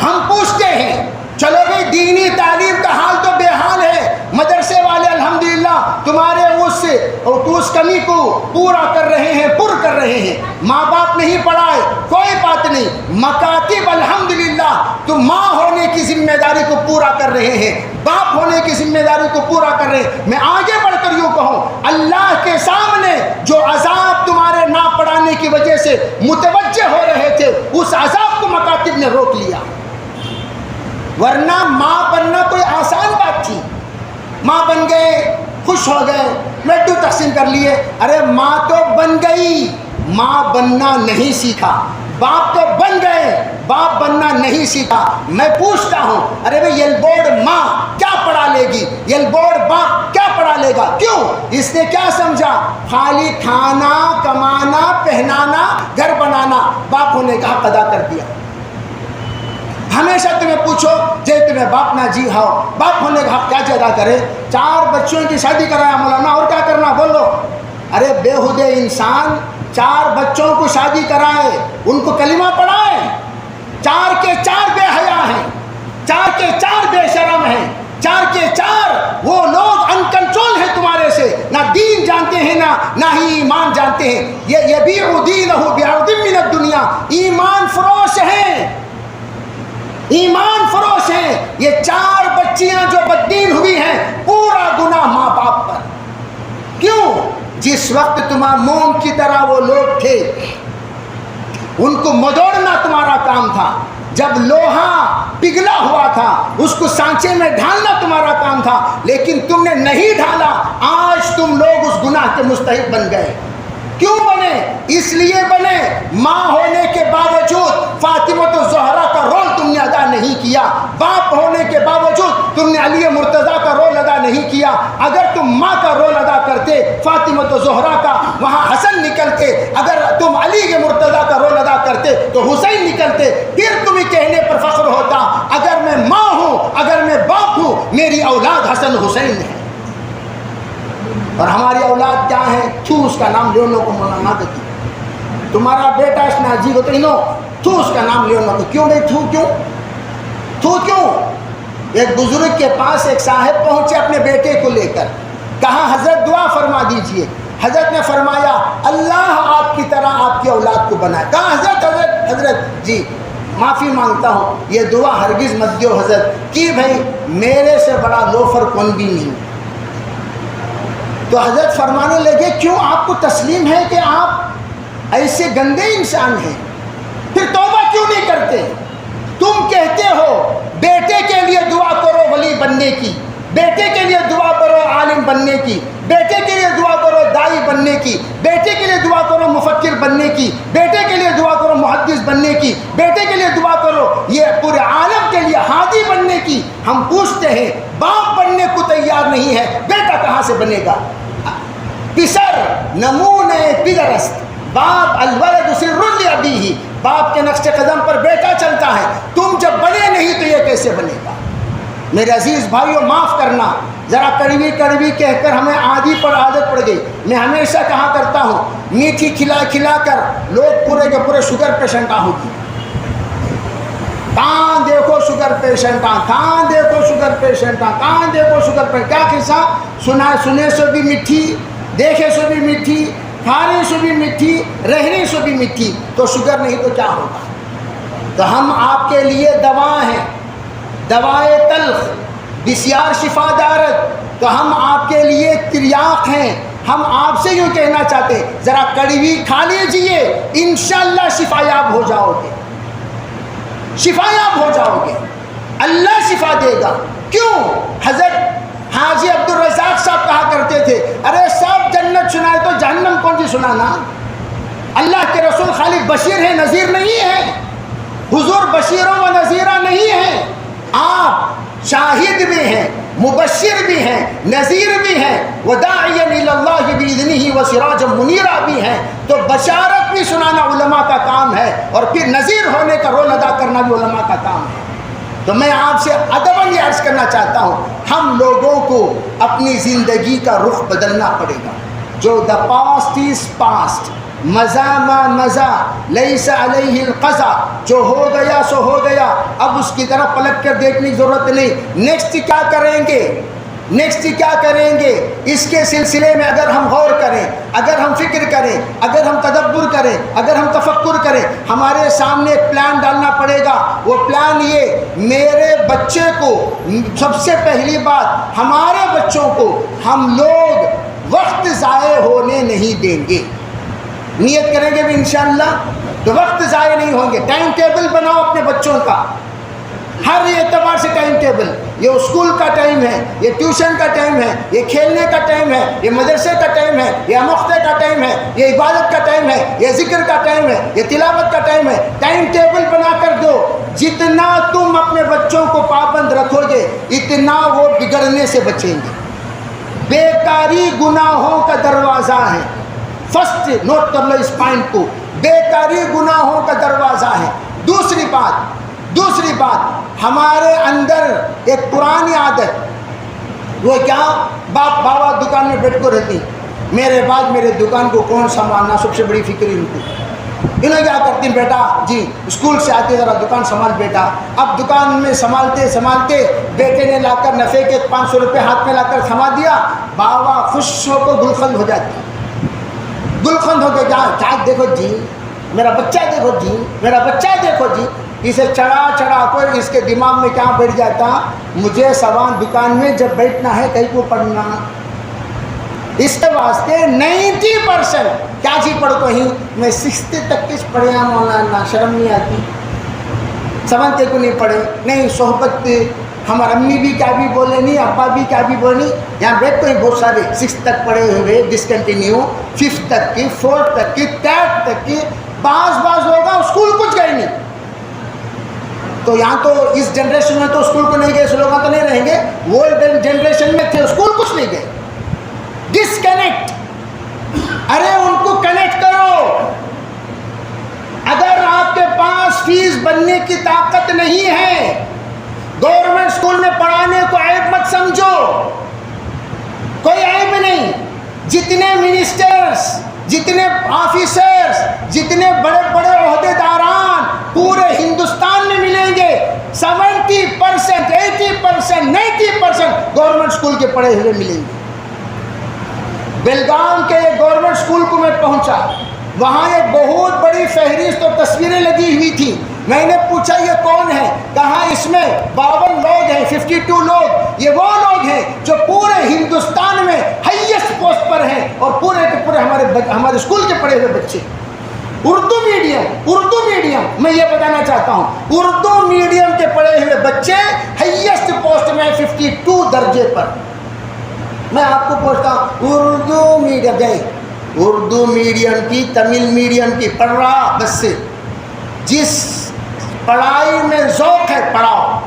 ہم پوچھتے ہیں چلو بھائی دینی تعلیم کا حال تو بے حال ہے، مدرسے والے الحمدللہ تمہارے اس کمی کو پورا کر رہے ہیں، پر کر رہے ہیں، ماں باپ نہیں پڑھائے کوئی بات نہیں، مکاتب الحمدللہ تم ماں ہونے کی ذمہ داری کو پورا کر رہے ہیں، باپ ہونے کی ذمہ داری کو پورا کر رہے ہیں۔ میں آگے بڑھ کر یوں کہوں، اللہ کے سامنے جو عذاب تمہارے نہ پڑھانے کی وجہ سے متوجہ ہو رہے تھے، اس عذاب کو مکاتب نے روک لیا، ورنہ ماں بننا کوئی آسان بات تھی۔ ماں بن گئے، خوش ہو گئے، لڈو تقسیم کر لیے، ارے ماں تو بن گئی، ماں بننا نہیں سیکھا۔ باپ تو بن گئے، باپ بننا نہیں سیکھا۔ میں پوچھتا ہوں ارے بھائی یل بورڈ ماں کیا پڑھا لے گی، یل بورڈ باپ کیا پڑھا لے گا؟ کیوں؟ اس نے کیا سمجھا؟ خالی کھانا، کمانا، پہنانا، گھر بنانا، باپ ہونے کا حق ادا کر دیا۔ ہمیشہ تمہیں پوچھو جے تمہیں باپ نہ جی ہو، باپ ہونے کا حق کیا ادا کرے؟ 4 بچوں کی شادی کرایا مولانا، اور کیا کرنا بولو؟ ارے بےہودے انسان، 4 بچوں کو شادی کرائے، ان کو کلمہ پڑھائے، 4 کے 4 بے حیا ہیں، 4 کے 4 بے شرم ہیں، 4 کے 4 وہ لوگ ان کنٹرول ہیں تمہارے سے، نہ دین جانتے ہیں نہ ہی ایمان جانتے ہیں۔ یہ یبیع دینہ بعرض من الدنیا، ایمان فروش ہیں، ایمان فروش ہیں۔ یہ 4 بچیاں جو بددین ہوئی ہیں، پورا گناہ ماں باپ پر۔ کیوں؟ جس وقت تمہارا موم کی طرح وہ لوگ تھے، ان کو مدوڑنا تمہارا کام تھا، جب لوہا پگھلا ہوا تھا اس کو سانچے میں ڈھالنا تمہارا کام تھا، لیکن تم نے نہیں ڈھالا، آج تم لوگ اس گناہ کے مستحق بن گئے۔ کیوں بنے؟ اس لیے بنے ماں ہونے کے باوجود فاطمہ الزہرا کا رول تم نے ادا نہیں کیا، باپ ہونے کے باوجود تم نے علی مرتضیٰ کا رول ادا نہیں کیا۔ اگر تم ماں کا رول ادا کرتے فاطمہ الزہرا کا، وہاں حسن نکلتے، اگر تم علی مرتضیٰ کا رول ادا کرتے تو حسین نکلتے، پھر تمہیں کہنے پر فخر ہوتا اگر میں ماں ہوں، اگر میں باپ ہوں، میری اولاد حسن حسین ہے۔ اور ہماری اولاد کیا ہے؟ تو اس کا نام لیونو کو مولانا دیتی، تمہارا بیٹا اس میں عجیب ہوتا ہے، تو اس کا نام لیونو کو کیوں نہیں؟ تو کیوں؟ ایک بزرگ کے پاس ایک صاحب پہنچے اپنے بیٹے کو لے کر، کہا حضرت دعا فرما دیجئے۔ حضرت نے فرمایا اللہ آپ کی طرح آپ کی اولاد کو بنائے۔ کہا حضرت جی معافی مانگتا ہوں، یہ دعا ہرگز مت دیو حضرت، کہ بھائی میرے سے بڑا لوفر کون بھی نہیں۔ تو حضرت فرمانے لگے کیوں آپ کو تسلیم ہے کہ آپ ایسے گندے انسان ہیں؟ پھر توبہ کیوں نہیں کرتے؟ تم کہتے ہو بیٹے کے لیے دعا کرو ولی بننے کی، بیٹے کے لیے دعا کرو عالم بننے کی، بیٹے کے لیے دعا کرو دائی بننے کی، بیٹے کے لیے دعا کرو مفکر بننے کی، بیٹے کے لیے دعا کرو محدث بننے کی، بیٹے کے لیے دعا کرو یہ پورے عالم کے لیے ہادی بننے کی۔ ہم پوچھتے ہیں باپ بننے کو تیار نہیں ہے، بیٹا کہاں سے بنے گا؟ پسر نمونہ پدر است، باپ الولد سر لابیہ، باپ کے نقش قدم پر بیٹا چلتا ہے، تم جب بنے نہیں تو یہ کیسے بنے گا؟ میرے عزیز بھائیوں معاف کرنا، ذرا کڑوی کہہ کر ہمیں عادت پڑ گئی۔ میں ہمیشہ کہا کرتا ہوں میٹھی کھلا کر لوگ پورے کے پورے شوگر پیشنٹ ہوگی، کہاں دیکھو شوگر پیشنٹ، کہاں دیکھو شوگر پیشنٹ، کہاں دیکھو شوگر پیشنٹ۔ کیا قصہ سنے سو بھی میٹھی، دیکھے سو بھی میٹھی، کھانے سے بھی میٹھی، رہنے سے بھی میٹھی، تو شوگر نہیں تو کیا ہوگا؟ تو ہم آپ کے لیے دوا ہیں، دوائے تلخ بسیار شفا دارت، تو ہم آپ کے لیے تریاق ہیں۔ ہم آپ سے یوں کہنا چاہتے ہیں ذرا کڑوی کھا لیجئے، انشاءاللہ شفایاب ہو جاؤ گے، شفایاب ہو جاؤ گے، اللہ شفا دے گا۔ کیوں؟ حضرت حاجی عبدالرزاق صاحب کہا کرتے تھے ارے صاحب جنت سنائے تو جہنم کون سی سنانا؟ اللہ کے رسول خالی بشیر ہے، نذیر نہیں ہے، حضور بشیر و نذیرہ نہیں ہے، آپ شاہد بھی ہیں، مبشر بھی ہیں، نذیر بھی ہیں، وداعیا الی اللہ باذنہ وسراجا منیرا بھی ہیں۔ تو بشارت بھی سنانا علماء کا کام ہے، اور پھر نذیر ہونے کا رول ادا کرنا بھی علماء کا کام ہے۔ تو میں آپ سے ادباً یہ عرض کرنا چاہتا ہوں ہم لوگوں کو اپنی زندگی کا رخ بدلنا پڑے گا۔ جو the past is past، مزہ ما مزہ لیس علیہ القضا، جو ہو گیا سو ہو گیا، اب اس کی طرف پلٹ کر دیکھنے کی ضرورت نہیں۔ نیکسٹ کیا کریں گے، نیکسٹ کیا کریں گے، اس کے سلسلے میں اگر ہم غور کریں، اگر ہم فکر کریں، اگر ہم تدبر کریں، اگر ہم تفکر کریں، ہمارے سامنے ایک پلان ڈالنا پڑے گا۔ وہ پلان یہ میرے بچے کو، سب سے پہلی بات ہمارے بچوں کو ہم لوگ وقت ضائع ہونے نہیں دیں گے۔ نیت کریں گے بھی انشاءاللہ تو وقت ضائع نہیں ہوں گے۔ ٹائم ٹیبل بناؤ اپنے بچوں کا، ہر اعتبار سے ٹائم ٹیبل، یہ اسکول کا ٹائم ہے، یہ ٹیوشن کا ٹائم ہے، یہ کھیلنے کا ٹائم ہے، یہ مدرسے کا ٹائم ہے، یہ اموختے کا ٹائم ہے، یہ عبادت کا ٹائم ہے، یہ ذکر کا ٹائم ہے، یہ تلاوت کا ٹائم ہے۔ ٹائم ٹیبل بنا کر دو، جتنا تم اپنے بچوں کو پابند رکھو گے اتنا وہ بگڑنے سے بچیں گے۔ بیکاری گناہوں کا دروازہ ہے، فرسٹ نوٹ کر لو اس پوائنٹ کو، بیکاری گناہوں کا دروازہ ہے۔ دوسری بات ہمارے اندر ایک پرانی عادت، وہ کیا، باپ بابا دکان میں بیٹھ کر رہتی، میرے بعد میرے دکان کو کون سنبھالنا، سب سے بڑی فکر ان کو۔ انہیں کیا کرتی ہیں، بیٹا جی اسکول سے آتے ذرا دکان سنبھال بیٹا۔ اب دکان میں سنبھالتے بیٹے نے لا کر نفے کے 500 روپے ہاتھ میں لا کر تھما دیا، بابا خوش ہو کو گلخند ہو جاتی، گلخند ہو کے کیا دیکھو جی میرا بچہ، دیکھو جی میرا بچہ، دیکھو جی۔ اسے چڑھا کر اس کے دماغ میں کیا بیٹھ جاتا، مجھے سوان دکان میں جب بیٹھنا ہے کہیں کو پڑھنا۔ اس کے واسطے 90% کیا جی پڑھ کو ہی میں 6th تک کس پڑھے ہیں مولانا، شرم نہیں آتی، 7th کو نہیں پڑھے، نہیں صحبت ہمارا امی بھی کیا بھی بولے نہیں، ابا بھی کیا بھی بولے نہیں. یہاں بیٹھ کوئی بہت سارے 6 تک پڑھے ہوئے ڈسکنٹینیو، 5 تک کی، 4 تک کی، 10 تک کی، بعض ہوگا اسکول کچھ گئے نہیں. تو یہاں تو اس جنریشن میں تو اسکول کو نہیں گئے، اس لوگوں تو نہیں رہیں گے. وہ جنریشن میں تھے اسکول کچھ نہیں گئے. ڈسکنیکٹ. ارے ان کو کنیکٹ کرو. اگر آپ کے پاس فیس بننے کی طاقت نہیں ہے، گورنمنٹ اسکول میں پڑھانے کو عیب مت سمجھو، کوئی عیب نہیں. جتنے منسٹرز، جتنے آفیسرز، جتنے بڑے بڑے عہدے داران پورے ہندوستان میں ملیں گے، 70%، 80%، 90% گورنمنٹ اسکول کے پڑھے ہوئے ملیں گے. بیلگام کے گورنمنٹ اسکول کو میں پہنچا، وہاں ایک بہت بڑی فہرست اور تصویریں لگی ہوئی تھی. میں نے پوچھا یہ کون ہے؟ کہا اس میں 52 لوگ ہیں، 52 لوگ. یہ وہ لوگ ہیں جو پورے ہندوستان میں ہائیسٹ پوسٹ پر ہیں، اور پورے کے پورے ہمارے اسکول کے پڑھے ہوئے بچے. اردو میڈیم میں یہ بتانا چاہتا ہوں، اردو میڈیم کے پڑھے ہوئے بچے ہائیسٹ پوسٹ میں 52 درجے پر. میں آپ کو پوچھتا ہوں، اردو میڈیم گئے، اردو میڈیم کی، تمل میڈیم کی پڑھ رہا بس سے، جس پڑھائی میں ذوق ہے پڑھاؤ.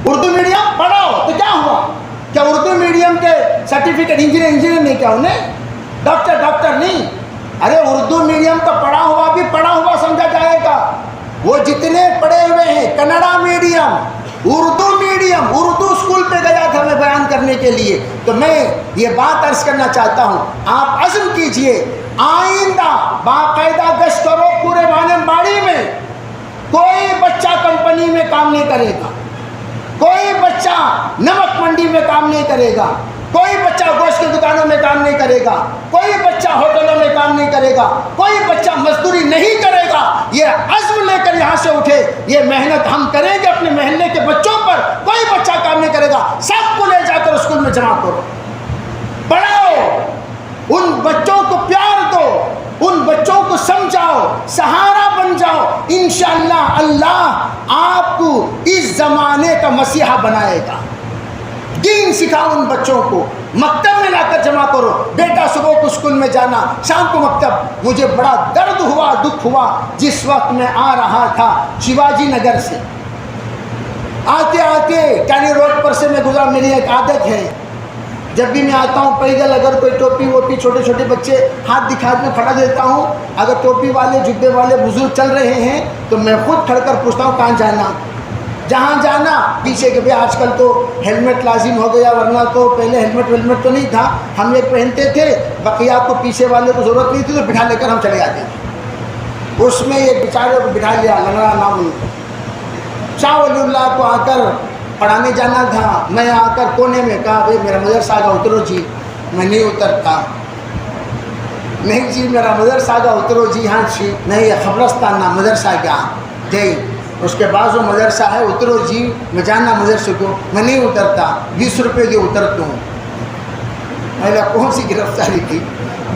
اردو میڈیم پڑھاؤ تو کیا ہوا؟ کیا اردو میڈیم کے سرٹیفکیٹ انجینئر نہیں، کیا انہیں ڈاکٹر نہیں؟ ارے اردو میڈیم کا پڑھا ہوا بھی پڑھا ہوا سمجھا جائے گا. وہ جتنے پڑھے ہوئے ہیں، Kannada medium, Urdu medium, Urdu school پہ گیا تھا میں بیان کرنے کے لیے. تو میں یہ بات عرض کرنا چاہتا ہوں، آپ عزم کیجئے، آئندہ باقاعدہ گشت کرو پورے وانم باڑی میں. کوئی بچہ کمپنی میں کام نہیں کرے گا، کوئی بچہ نمک منڈی میں کام نہیں کرے گا، کوئی بچہ گوشت کی دکانوں میں کام نہیں کرے گا، کوئی بچہ ہوٹلوں میں کام نہیں کرے گا، کوئی بچہ مزدوری نہیں کرے گا. یہ عزم لے کر یہاں سے اٹھے، یہ محنت ہم کریں گے اپنے محلے کے بچوں پر. کوئی بچہ کام نہیں کرے گا، سب کو لے جا کر اسکول میں جمع کرو، پڑھاؤ، ان بچوں کو پیار دو، ان بچوں کو سمجھاؤ، سہارا بن جاؤ. انشاءاللہ اللہ آپ کو اس زمانے کا مسیحا بنائے گا. دین سکھاؤ ان بچوں کو، مکتب میں لا کر جمع کرو. بیٹا صبح کو اسکول میں جانا، شام کو مکتب. مجھے بڑا درد ہوا، دکھ ہوا، جس وقت میں آ رہا تھا شیواجی نگر سے، آتے آتے کانی روڈ پر سے میں گزرا. میری ایک عادت ہے، جب بھی میں آتا ہوں پیدل اگر کوئی ٹوپی ووپی چھوٹے چھوٹے بچے ہاتھ دکھا میں کھڑا دیتا ہوں. اگر ٹوپی والے جبے والے بزرگ چل رہے ہیں تو میں خود کھڑ کر پوچھتا ہوں کہاں جانا، جہاں جانا پیچھے کے. بھی آج کل تو ہیلمٹ لازم ہو گیا، ورنہ تو پہلے ہیلمٹ تو نہیں تھا، ہم یہ پہنتے تھے، بقیہ کو پیچھے والے کو ضرورت نہیں تھی تو بٹھا لے کر ہم چلے جاتے تھے. اس میں یہ بیچارے کو بٹھا لیا، لنگڑا نام ان کو. شاہ ولی اللہ کو آ کر پڑھانے جانا تھا، میں آ کر کونے میں کہا بھائی میرا مدرسہ آگا اترو جی. میں نہیں اترتا. نہیں جی میرا مدرسہ آگا اترو جی. ہاں جی نہیں، خبرستان نہ مدرسہ کیا جی. اس کے بعد وہ مدرسہ ہے، اترو جی. میں جانا مدرسے کو. میں نہیں اترتا. 20 روپے دے اترتا ہوں. میں نے کون سی گرفتاری کی؟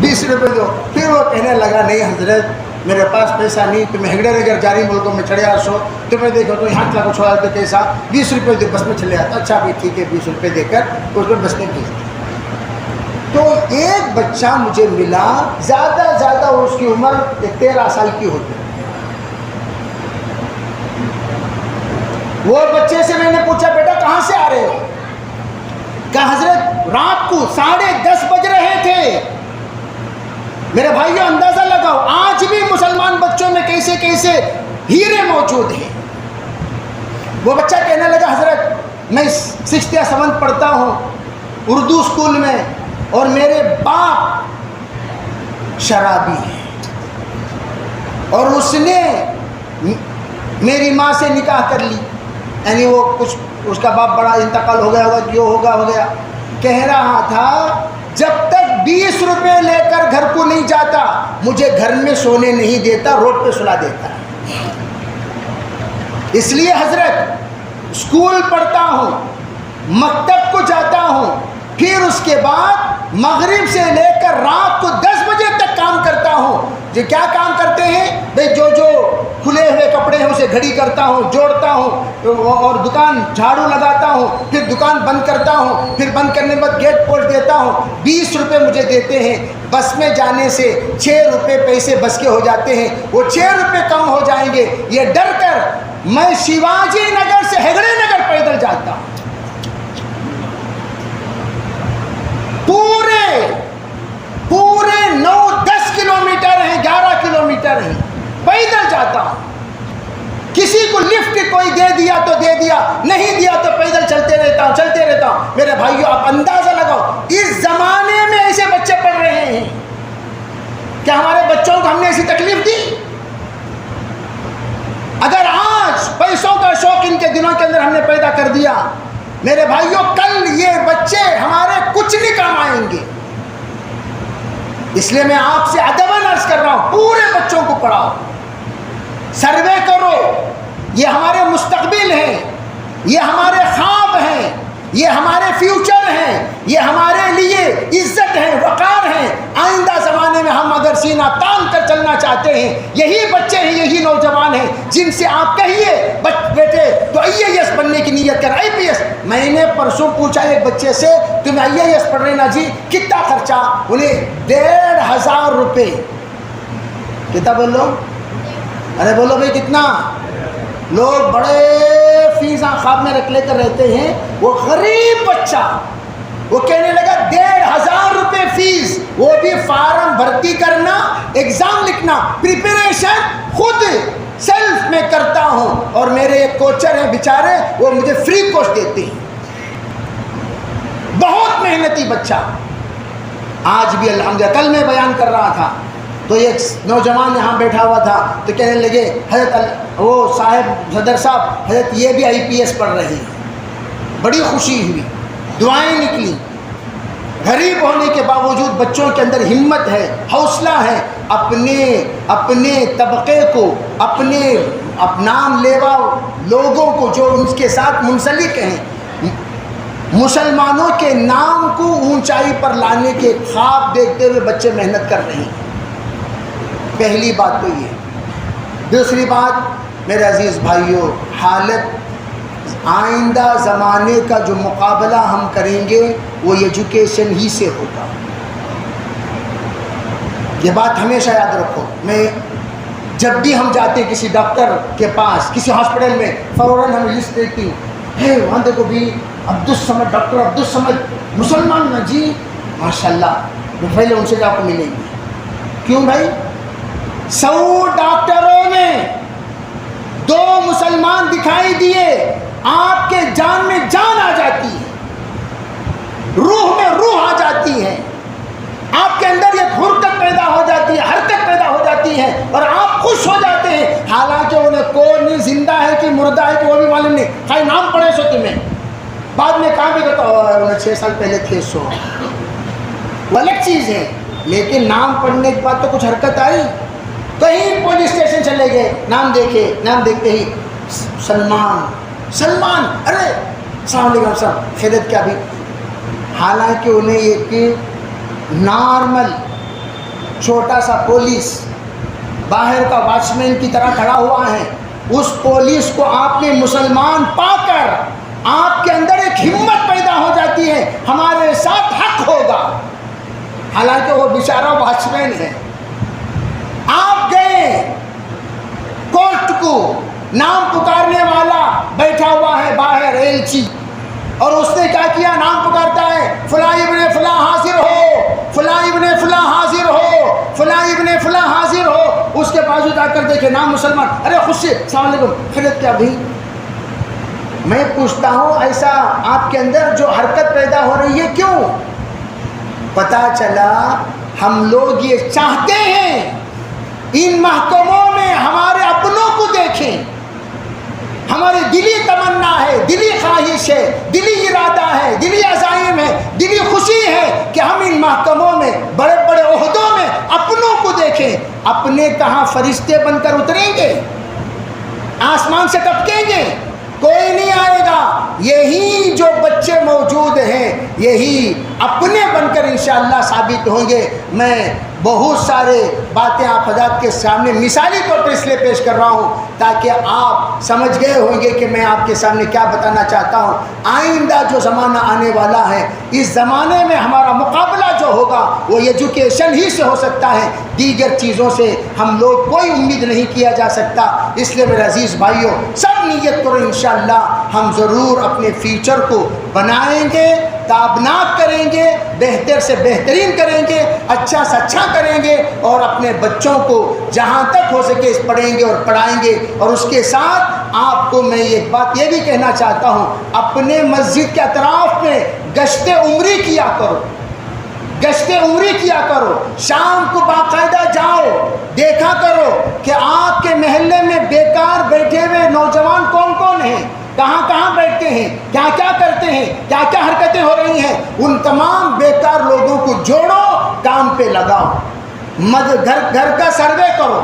20 روپے دو. پھر وہ کہنے لگا نہیں حضرت میرے پاس پیسہ نہیں، تو میں ہگڑے نگر جاری ملکوں میں چڑھے آ سو تو میں دیکھو تو یہاں چلا کو چھوڑا تو کیسا 20 روپے دے بس میں چلے آتا. اچھا بھی ٹھیک ہے، 20 روپے دے کر اس میں بس میں بھیج دیا. تو ایک بچہ مجھے ملا، زیادہ اس کی عمر 13 سال کی ہوتی. وہ بچے سے میں نے پوچھا بیٹا کہاں سے آ رہے ہو؟ کہا حضرت رات کو 10:30 بج رہے تھے. میرے بھائیوں اندازہ لگاؤ آج بھی مسلمان بچوں میں کیسے کیسے ہیرے موجود ہیں. وہ بچہ کہنے لگا حضرت میں 6th یا 7th پڑھتا ہوں اردو اسکول میں، اور میرے باپ شرابی ہیں، اور اس نے میری ماں سے نکاح کر لی. یعنی وہ کچھ اس کا باپ بڑا انتقال ہو گیا ہوگا، جو ہو گیا. کہہ رہا تھا جب تک 20 روپے لے کر گھر کو نہیں جاتا مجھے گھر میں سونے نہیں دیتا، روڈ پہ سلا دیتا. اس لیے حضرت اسکول پڑھتا ہوں، مکتب کو جاتا ہوں، پھر اس کے بعد مغرب سے لے کر رات کو 10 بجے تک کام کرتا ہوں. جو کیا کام کرتے ہیں بھائی، جو کھلے ہوئے کپڑے ہیں اسے گھڑی کرتا ہوں، جوڑتا ہوں، اور دکان جھاڑو لگاتا ہوں، پھر دکان بند کرتا ہوں، پھر بند کرنے کے بعد گیٹ کھول دیتا ہوں، 20 روپے مجھے دیتے ہیں، بس میں جانے سے 6 روپے پیسے بس کے ہو جاتے ہیں، وہ 6 روپے کم ہو جائیں گے، یہ ڈر کر میں شیواجی نگر سے ہیگڑے نگر پیدل جاتا ہوں، پورے 9-10 کلومیٹر ہیں، 11 کلومیٹر ہیں، پیدل جاتا ہوں۔ کسی کو لفٹ کوئی دے دیا تو دے دیا، نہیں دیا تو پیدل چلتے رہتا ہوں۔ میرے بھائیو، آپ اندازہ لگاؤ، اس زمانے میں ایسے بچے پڑھ رہے ہیں، کیا ہمارے بچوں کو ہم نے ایسی تکلیف دی؟ اگر آج پیسوں کا شوق ان کے دنوں کے اندر ہم نے پیدا کر دیا، میرے بھائیوں، کل یہ بچے ہمارے کچھ نہیں کام آئیں گے۔ اس لیے میں آپ سے ادباً عرض کر رہا ہوں، پورے بچوں کو پڑھاؤ، سروے کرو، یہ ہمارے مستقبل ہیں، یہ ہمارے خواب ہیں، یہ ہمارے فیوچر ہیں، یہ ہمارے لیے عزت ہے، وقار ہے۔ آئندہ زمانے میں ہم اگر سینہ تان کر چلنا چاہتے ہیں، یہی بچے ہیں، یہی نوجوان ہیں جن سے آپ کہیے بیٹے تو IAS بننے کی نیت کر، IPS۔ میں نے پرسوں پوچھا ایک بچے سے، تم IAS پڑھ رہے نا جی، کتنا خرچہ؟ انہیں 1500 روپے۔ کتنا بولو؟ ارے بولو بھائی کتنا؟ لوگ بڑے فیساں خواب میں رکھ لے کر رہتے ہیں، وہ غریب بچہ وہ کہنے لگا 1500 روپے فیس، وہ بھی فارم بھرتی کرنا، ایگزام لکھنا، پریپریشن خود سیلف میں کرتا ہوں، اور میرے ایک کوچر ہیں بیچارے، وہ مجھے فری کورس دیتے ہیں۔ بہت محنتی بچہ۔ آج بھی الحمدللہ، کل میں بیان کر رہا تھا تو ایک نوجوان یہاں بیٹھا ہوا تھا، تو کہنے لگے حضرت وہ صاحب صدر صاحب، حضرت یہ بھی IPS پڑھ رہے ہیں۔ بڑی خوشی ہوئی، دعائیں نکلی۔ غریب ہونے کے باوجود بچوں کے اندر ہمت ہے، حوصلہ ہے، اپنے طبقے کو، اپنے نام لیوا لوگوں کو جو ان کے ساتھ منسلک ہیں، مسلمانوں کے نام کو اونچائی پر لانے کے خواب دیکھتے ہوئے بچے محنت کر رہے ہیں۔ پہلی بات تو یہ۔ دوسری بات میرے عزیز بھائیوں، حالت آئندہ زمانے کا جو مقابلہ ہم کریں گے وہ ایجوکیشن ہی سے ہوگا۔ یہ بات ہمیشہ یاد رکھو۔ میں جب بھی ہم جاتے ہیں کسی ڈاکٹر کے پاس، کسی ہاسپٹل میں، فوراً ہم لسٹ دیتی ہوں، وہاں دیکھو بھی عبدالصمد، ڈاکٹر عبدالصمد مسلمان نا جی، ماشاءاللہ، وہ پہلے ان سے جا کے ملیں گے۔ کیوں بھائی؟ 100 ڈاکٹروں میں 2 مسلمان دکھائی دیے، آپ کے جان میں جان آ جاتی ہے، روح میں روح آ جاتی ہے، آپ کے اندر ایک حرکت پیدا ہو جاتی ہے، حرکت پیدا ہو جاتی ہے، اور آپ خوش ہو جاتے ہیں، حالانکہ انہیں کون نہیں، زندہ ہے کہ مردہ ہے کہ وہ بھی معلوم نہیں، خالی نام پڑے سو تمہیں، بعد میں کہاں بھی کرتا انہیں 6 سال پہلے تھے سو، وہ الگ چیز ہے، لیکن نام پڑھنے کے بعد تو کچھ حرکت آئی۔ کہیں پولیس اسٹیشن چلے گئے، نام دیکھے، نام دیکھتے ہی سلمان، ارے السلام علیکم صاحب، خیریت کیا بھی؟ حالانکہ انہیں ایک نارمل چھوٹا سا پولیس باہر کا واچ مین کی طرح کھڑا ہوا ہے، اس پولیس کو آپ نے مسلمان پا کر آپ کے اندر ایک ہمت پیدا ہو جاتی ہے، ہمارے ساتھ حق ہوگا، حالانکہ وہ بیچارہ واچ مین ہے۔ آپ گئے کورٹ کو، نام پکارنے والا بیٹھا ہوا ہے باہر، ایلچی، اور اس نے کیا کیا؟ نام پکارتا ہے، فلاں ابن فلاں حاضر ہو، فلاں ابن فلاں حاضر ہو، فلاں ابن فلاں حاضر ہو۔ اس کے بازو جا کر دیکھے نام مسلمان، ارے خوش سے السلام علیکم، خیریت کیا بھی؟ میں پوچھتا ہوں ایسا آپ کے اندر جو حرکت پیدا ہو رہی ہے کیوں؟ پتا چلا ہم لوگ یہ چاہتے ہیں ان محکموں میں ہمارے اپنوں کو دیکھیں، ہماری دلی تمنا ہے، دلی خواہش ہے، دلی ارادہ ہے، دلی عزائم ہے، دلی خوشی ہے کہ ہم ان محکموں میں، بڑے بڑے عہدوں میں اپنوں کو دیکھیں۔ اپنے کہاں فرشتے بن کر اتریں گے، آسمان سے ٹپکیں گے؟ کوئی نہیں آئے گا۔ یہی جو بچے موجود ہیں، یہی اپنے بن کر انشاءاللہ ثابت ہوں گے. میں بہت سارے باتیں آپ حضرات کے سامنے مثالی طور پر اس لیے پیش کر رہا ہوں تاکہ آپ سمجھ گئے ہوں گے کہ میں آپ کے سامنے کیا بتانا چاہتا ہوں. آئندہ جو زمانہ آنے والا ہے اس زمانے میں ہمارا مقابلہ جو ہوگا وہ ایجوکیشن ہی سے ہو سکتا ہے, دیگر چیزوں سے ہم لوگ کوئی امید نہیں کیا جا سکتا. اس لیے میرے عزیز بھائیوں سب نیت کرو انشاءاللہ ہم ضرور اپنے فیوچر کو بنائیں گے, تابناک کریں گے, بہتر سے بہترین کریں گے, اچھا سے اچھا کریں گے اور اپنے بچوں کو جہاں تک ہو سکے پڑھیں گے اور پڑھائیں گے. اور اس کے ساتھ آپ کو میں ایک بات یہ بھی کہنا چاہتا ہوں, اپنے مسجد کے اطراف میں گشت عمری کیا کرو, گشت عمری کیا کرو. شام کو باقاعدہ جاؤ, دیکھا کرو کہ آپ کے محلے میں بیکار بیٹھے ہوئے نوجوان کون کون ہیں, کہاں کہاں بیٹھتے ہیں, کیا کیا کرتے ہیں, کیا کیا حرکتیں ہو رہی ہیں. ان تمام بیکار لوگوں کو جوڑو, کام پہ لگاؤ. گھر کا سروے کرو,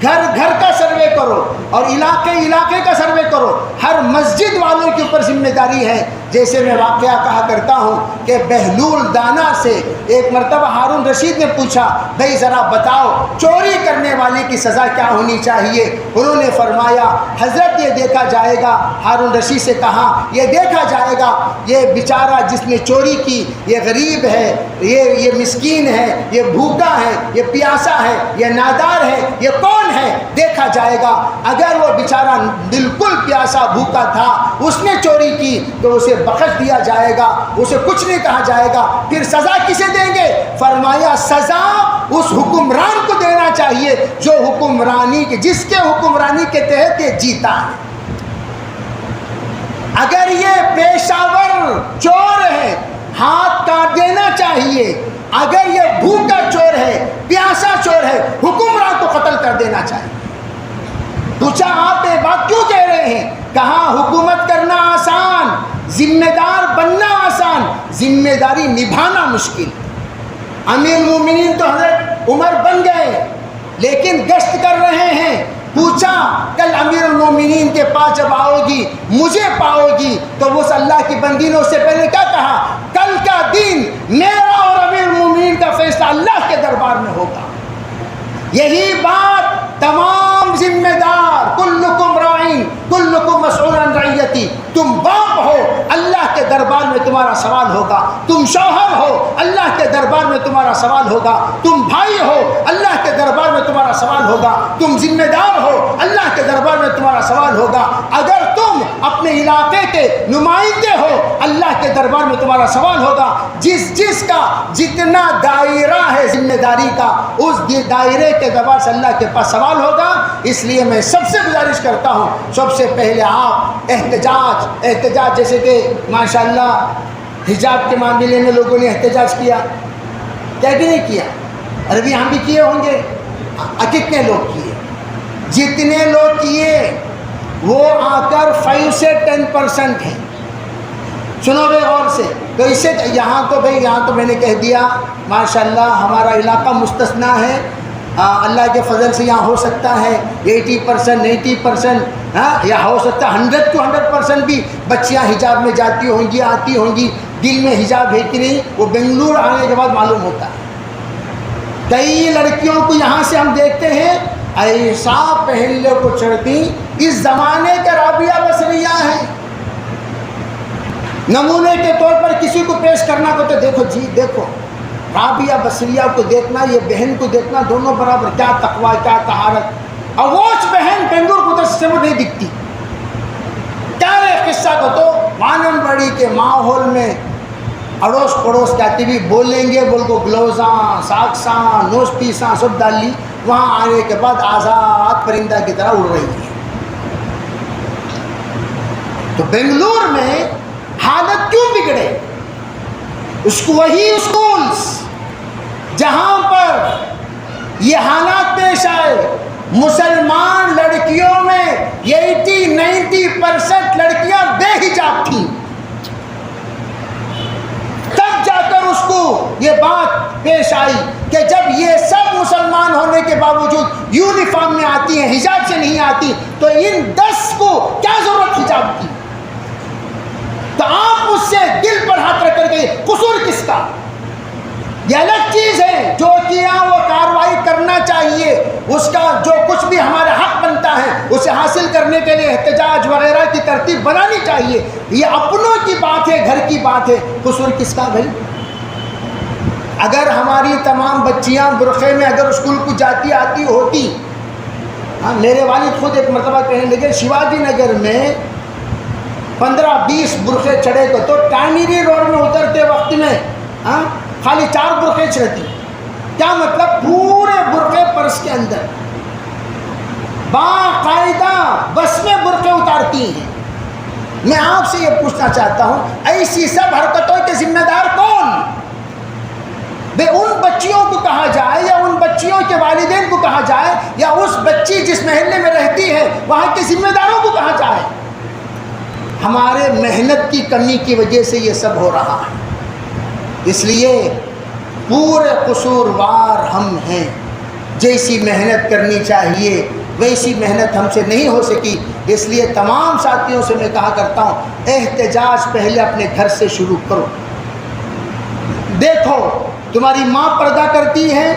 گھر کا سروے کرو اور علاقے کا سروے کرو. ہر مسجد والوں کے اوپر ذمہ داری ہے. جیسے میں واقعہ کہا کرتا ہوں کہ بہلول دانا سے ایک مرتبہ ہارون رشید نے پوچھا بھائی ذرا بتاؤ چوری کرنے والے کی سزا کیا ہونی چاہیے. انہوں نے فرمایا حضرت یہ دیکھا جائے گا. ہارون رشید سے کہا یہ دیکھا جائے گا یہ بیچارہ جس نے چوری کی یہ غریب ہے, یہ مسکین ہے, یہ بھوکا ہے, یہ پیاسا ہے, یہ نادار ہے, یہ کون ہے, دیکھا جائے گا. اگر وہ بیچارہ بالکل پیاسا بھوکا تھا اس نے چوری کی تو اسے بخش دیا جائے گا, اسے کچھ نہیں کہا جائے گا. پھر سزا کسے دیں گے؟ فرمایا سزا اس حکمران کو دینا چاہیے جو جس کے حکمرانی کے تحت یہ جیتا ہے. اگر یہ پیشاور چور ہے ہاتھ کاٹ دینا چاہیے, اگر یہ بھوکا چور ہے, پیاسا چور ہے, حکمران کو قتل کر دینا چاہیے. پوچھا آپ یہ بات کیوں کہہ رہے ہیں؟ کہا حکومت کرنا آسان, ذمہ دار بننا آسان, ذمہ داری نبھانا مشکل. امیر المومنین تو حضرت عمر بن گئے لیکن گشت کر رہے ہیں. پوچھا کل امیر المومنین کے پاس جب آؤ گی مجھے پاؤ گی تو وہ اللہ کی بندی نے اس سے پہلے کیا کہا؟ کل کا دن میرا اور امیر المومنین کا فیصلہ اللہ کے دربار میں ہوگا. یہی بات تمام ذمہ دار, کلکم راعین کلکم مسئول عن رعیتی, تم باپ ہو اللہ کے دربار میں تمہارا سوال ہوگا, تم شوہر ہو اللہ کے دربار میں تمہارا سوال ہوگا, تم بھائی ہو اللہ کے دربار میں تمہارا سوال ہوگا, تم ذمہ دار ہو اللہ کے دربار میں تمہارا سوال ہوگا. اگر تم اپنے علاقے کے نمائندے ہو اللہ کے دربار میں تمہارا سوال ہوگا. جس کا جتنا دائرہ ہے ذمہ داری کا اس دائرے کے دربار سے اللہ کے پاس سوال ہوگا. اس لیے میں سب سے گزارش کرتا ہوں سب سے پہلے آپ احتجاج جیسے کہ ماشاءاللہ حجاب کے معاملے میں لوگوں نے احتجاج کیا کہ نہیں کیا؟ عربی ہم بھی کیے ہوں گے. کتنے لوگ کیے؟ جتنے لوگ کیے وہ آ کر 5 سے 10% ہیں. سنو بے غور سے. تو اسے یہاں تو میں نے کہہ دیا ماشاءاللہ ہمارا علاقہ مستثنا ہے. اللہ کے فضل سے یہاں ہو سکتا ہے 80% 90%, یا ہو سکتا ہے 100 to 100% بھی بچیاں حجاب میں جاتی ہوں گی, آتی ہوں گی. دل میں حجاب ہے کہ نہیں وہ بنگلور آنے کے بعد معلوم ہوتا ہے. کئی لڑکیوں کو یہاں سے ہم دیکھتے ہیں ایسا پہلے کو چڑھتی. اس زمانے کے رابعہ بصریہ ہیں. نمونے کے طور پر کسی کو پیش کرنا کو تو دیکھو جی, دیکھو رابعہ بصریہ کو دیکھنا, یہ بہن کو دیکھنا, دونوں برابر. کیا تقوی, کیا طہارت. اور وہ بہن بنگلور کو سے وہ نہیں دکھتی. کیا ہے قصہ کو تو مانن بڑی کے ماحول میں اڑوس پڑوس جاتی بھی بولیں گے, بول کو گلوزاں ساکساں نوش پیساں سب ڈال لی. وہاں آنے کے بعد آزاد پرندہ کی طرح اڑ رہی ہے. تو بنگلور میں حالت کیوں بگڑے؟ وہی اسکولز جہاں پر یہ حالات پیش آئے, مسلمان لڑکیوں میں 80-90% لڑکیاں بے حجاب تھیں. تب جا کر اس کو یہ بات پیش آئی کہ جب یہ سب مسلمان ہونے کے باوجود یونیفارم میں آتی ہیں, حجاب سے نہیں آتی, تو ان 10 کو کیا ضرورت حجاب کی؟ تو آپ اس سے دل پر ہاتھ رکھ کر کے قصور کس کا؟ یہ الگ چیز ہے، جو کیا وہ کارروائی کرنا چاہیے، اس کا جو کچھ بھی ہمارا حق بنتا ہے اسے حاصل کرنے کے لیے احتجاج وغیرہ کی ترتیب بنانی چاہیے۔ یہ اپنوں کی بات ہے، گھر کی بات ہے، قصور کس کا بھائی؟ اگر ہماری تمام بچیاں برقعے میں اگر اسکول کو جاتی آتی ہوتی، میرے والد خود ایک مرتبہ کہنے لگے شیواجی نگر میں 15-20 برقعے چڑھے گا تو ٹانیری روڈ میں اترتے وقت میں خالی 4 برقعے چڑھتی، کیا مطلب؟ پورے برقعے پرس کے اندر باقاعدہ بس میں برقعے اتارتی ہیں۔ میں آپ سے یہ پوچھنا چاہتا ہوں، ایسی سب حرکتوں کے ذمہ دار کون؟ بے ان بچیوں کو کہا جائے یا ان بچیوں کے والدین کو کہا جائے یا اس بچی جس محلے میں رہتی ہے وہاں کے ذمہ داروں کو کہا جائے؟ ہمارے محنت کی کمی کی وجہ سے یہ سب ہو رہا ہے، اس لیے پورے قصوروار ہم ہیں۔ جیسی محنت کرنی چاہیے ویسی محنت ہم سے نہیں ہو سکی، اس لیے تمام ساتھیوں سے میں کہا کرتا ہوں احتجاج پہلے اپنے گھر سے شروع کرو۔ دیکھو تمہاری ماں پردہ کرتی ہے،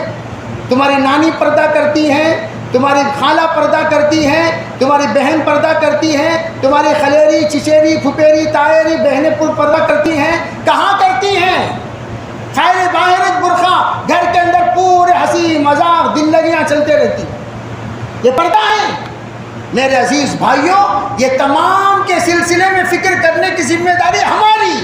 تمہاری نانی پردہ کرتی ہے، تمہاری خالہ پردہ کرتی ہے، تمہاری بہن پردہ کرتی ہے، تمہاری خلیری چچیری پھپھیری تائری بہنیں پردہ کرتی ہیں، کہاں کرتی ہیں؟ خیر باہر ایک برقع، گھر کے اندر پورے ہنسی مذاق دل لگیاں چلتے رہتی، یہ پردہ ہے۔ میرے عزیز بھائیوں، یہ تمام کے سلسلے میں فکر کرنے کی ذمہ داری ہماری۔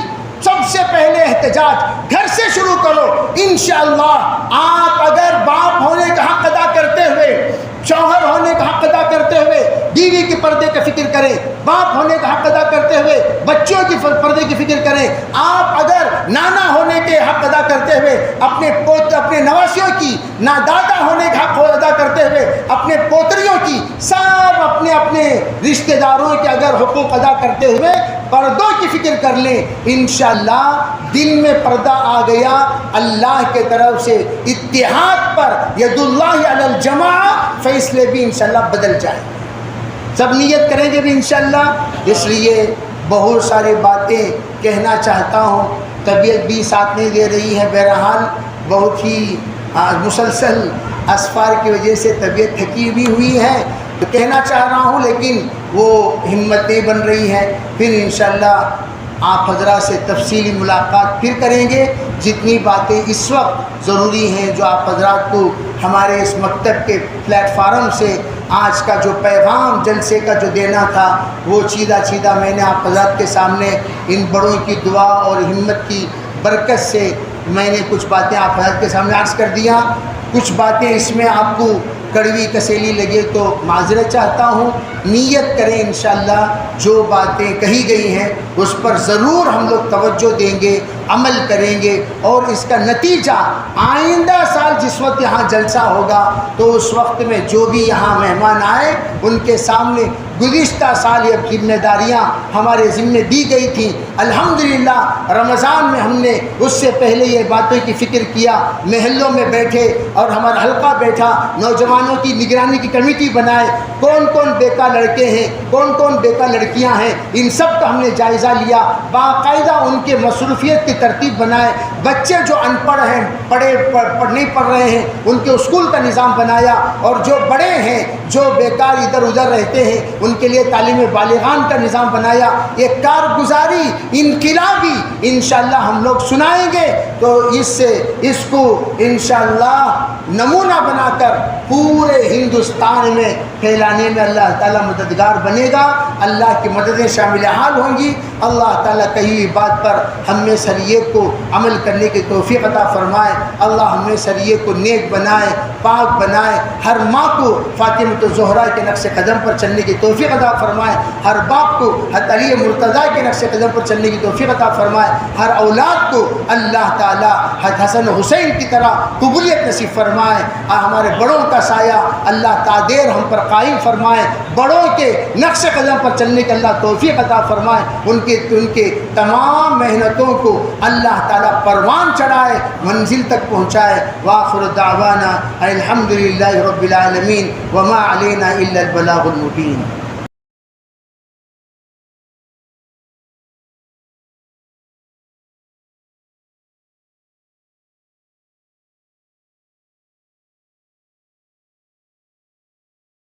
سب سے پہلے احتجاج گھر سے شروع کرو، انشاءاللہ آپ اگر باپ ہونے کا حق ادا کرتے ہوئے، شوہر ہونے کا حق ادا کرتے ہوئے بیوی کے پردے کا فکر کریں، باپ ہونے کا حق ادا کرتے ہوئے بچوں کی پردے کی فکر کریں، آپ اگر نانا ہونے کے حق ادا کرتے ہوئے اپنے نواسیوں کی، دادا ہونے کا حق ادا کرتے ہوئے اپنے پوتریوں کی، سب اپنے اپنے رشتہ داروں کے اگر حقوق ادا کرتے ہوئے پردوں کی فکر کر لیں، انشاءاللہ دل میں پردہ آ گیا، اللہ کے طرف سے اتحاد پر ید اللہ علی الجماع، فیصلے بھی انشاءاللہ بدل جائیں۔ سب نیت کریں گے بھی انشاءاللہ۔ اس لیے بہت ساری باتیں کہنا چاہتا ہوں، طبیعت بھی ساتھ نہیں دے رہی ہے، بہرحال بہت ہی مسلسل اسفار کی وجہ سے طبیعت تھکی بھی ہوئی ہے، تو کہنا چاہ رہا ہوں لیکن وہ ہمت نہیں بن رہی ہے۔ پھر انشاءاللہ آپ حضرات سے تفصیلی ملاقات پھر کریں گے۔ جتنی باتیں اس وقت ضروری ہیں جو آپ حضرات کو ہمارے اس مکتب کے پلیٹ فارم سے آج کا جو پیغام جلسے کا جو دینا تھا وہ چیدہ میں نے آپ حضرات کے سامنے ان بڑوں کی دعا اور ہمت کی برکت سے میں نے کچھ باتیں آپ حضرات کے سامنے عرض کر دیا۔ کچھ باتیں اس میں آپ کو کڑوی کسیلی لگے تو معذرت چاہتا ہوں۔ نیت کریں انشاءاللہ جو باتیں کہی گئی ہیں اس پر ضرور ہم لوگ توجہ دیں گے، عمل کریں گے، اور اس کا نتیجہ آئندہ سال جس وقت یہاں جلسہ ہوگا تو اس وقت میں جو بھی یہاں مہمان آئے ان کے سامنے گزشتہ سال یہ ذمہ داریاں ہمارے ذمہ دی گئی تھیں، الحمدللہ رمضان میں ہم نے اس سے پہلے یہ باتوں کی فکر کیا، محلوں میں بیٹھے اور ہمارا حلقہ بیٹھا، نوجوانوں کی نگرانی کی کمیٹی بنائے، کون کون بیکار لڑکے ہیں، کون کون بیکار لڑکیاں ہیں، ان سب کا ہم نے جائزہ لیا، باقاعدہ ان کے مصروفیت کی ترتیب بنائے، بچے جو ان پڑھ ہیں نہیں پڑھ رہے ہیں ان کے اسکول کا نظام بنایا، اور جو بڑے ہیں جو بیکار ادھر ادھر رہتے ہیں ان کے لیے تعلیم بالغان کا نظام بنایا۔ یہ کارگزاری انقلابی انشاءاللہ ہم لوگ سنائیں گے، تو اس کو انشاءاللہ نمونہ بنا کر پورے ہندوستان میں پھیلانے میں اللہ تعالیٰ مددگار بنے گا، اللہ کی مددیں شامل حال ہوں گی۔ اللہ تعالیٰ کہی ہوئی بات پر ہم میں سریت کو عمل کرنے کی توفیق عطا فرمائے، اللہ ہم میں سریت کو نیک بنائے، پاک بنائے، ہر ماں کو فاطمۃ الزہرا کے نقش قدم پر چلنے کی توفیق عطا فرمائے، ہر باپ کو حضرت علی مرتضیٰ کے نقش قدم پر چلنے کی توفیق عطا فرمائے، ہر اولاد کو اللہ تعالیٰ حضرت حسن حسین کی طرح قبولیت نصیب فرمائے، ہمارے بڑوں کا سایہ اللہ تعدیر ہم پر قائم فرمائے، بڑوں کے نقش قدم پر چلنے کی اللہ توفیق عطا فرمائے، ان کے تمام محنتوں کو اللہ تعالیٰ پروان چڑھائے، منزل تک پہنچائے۔ وآخر دعوانا الحمدللہ رب العالمین وما علینا الا البلاغ المبین۔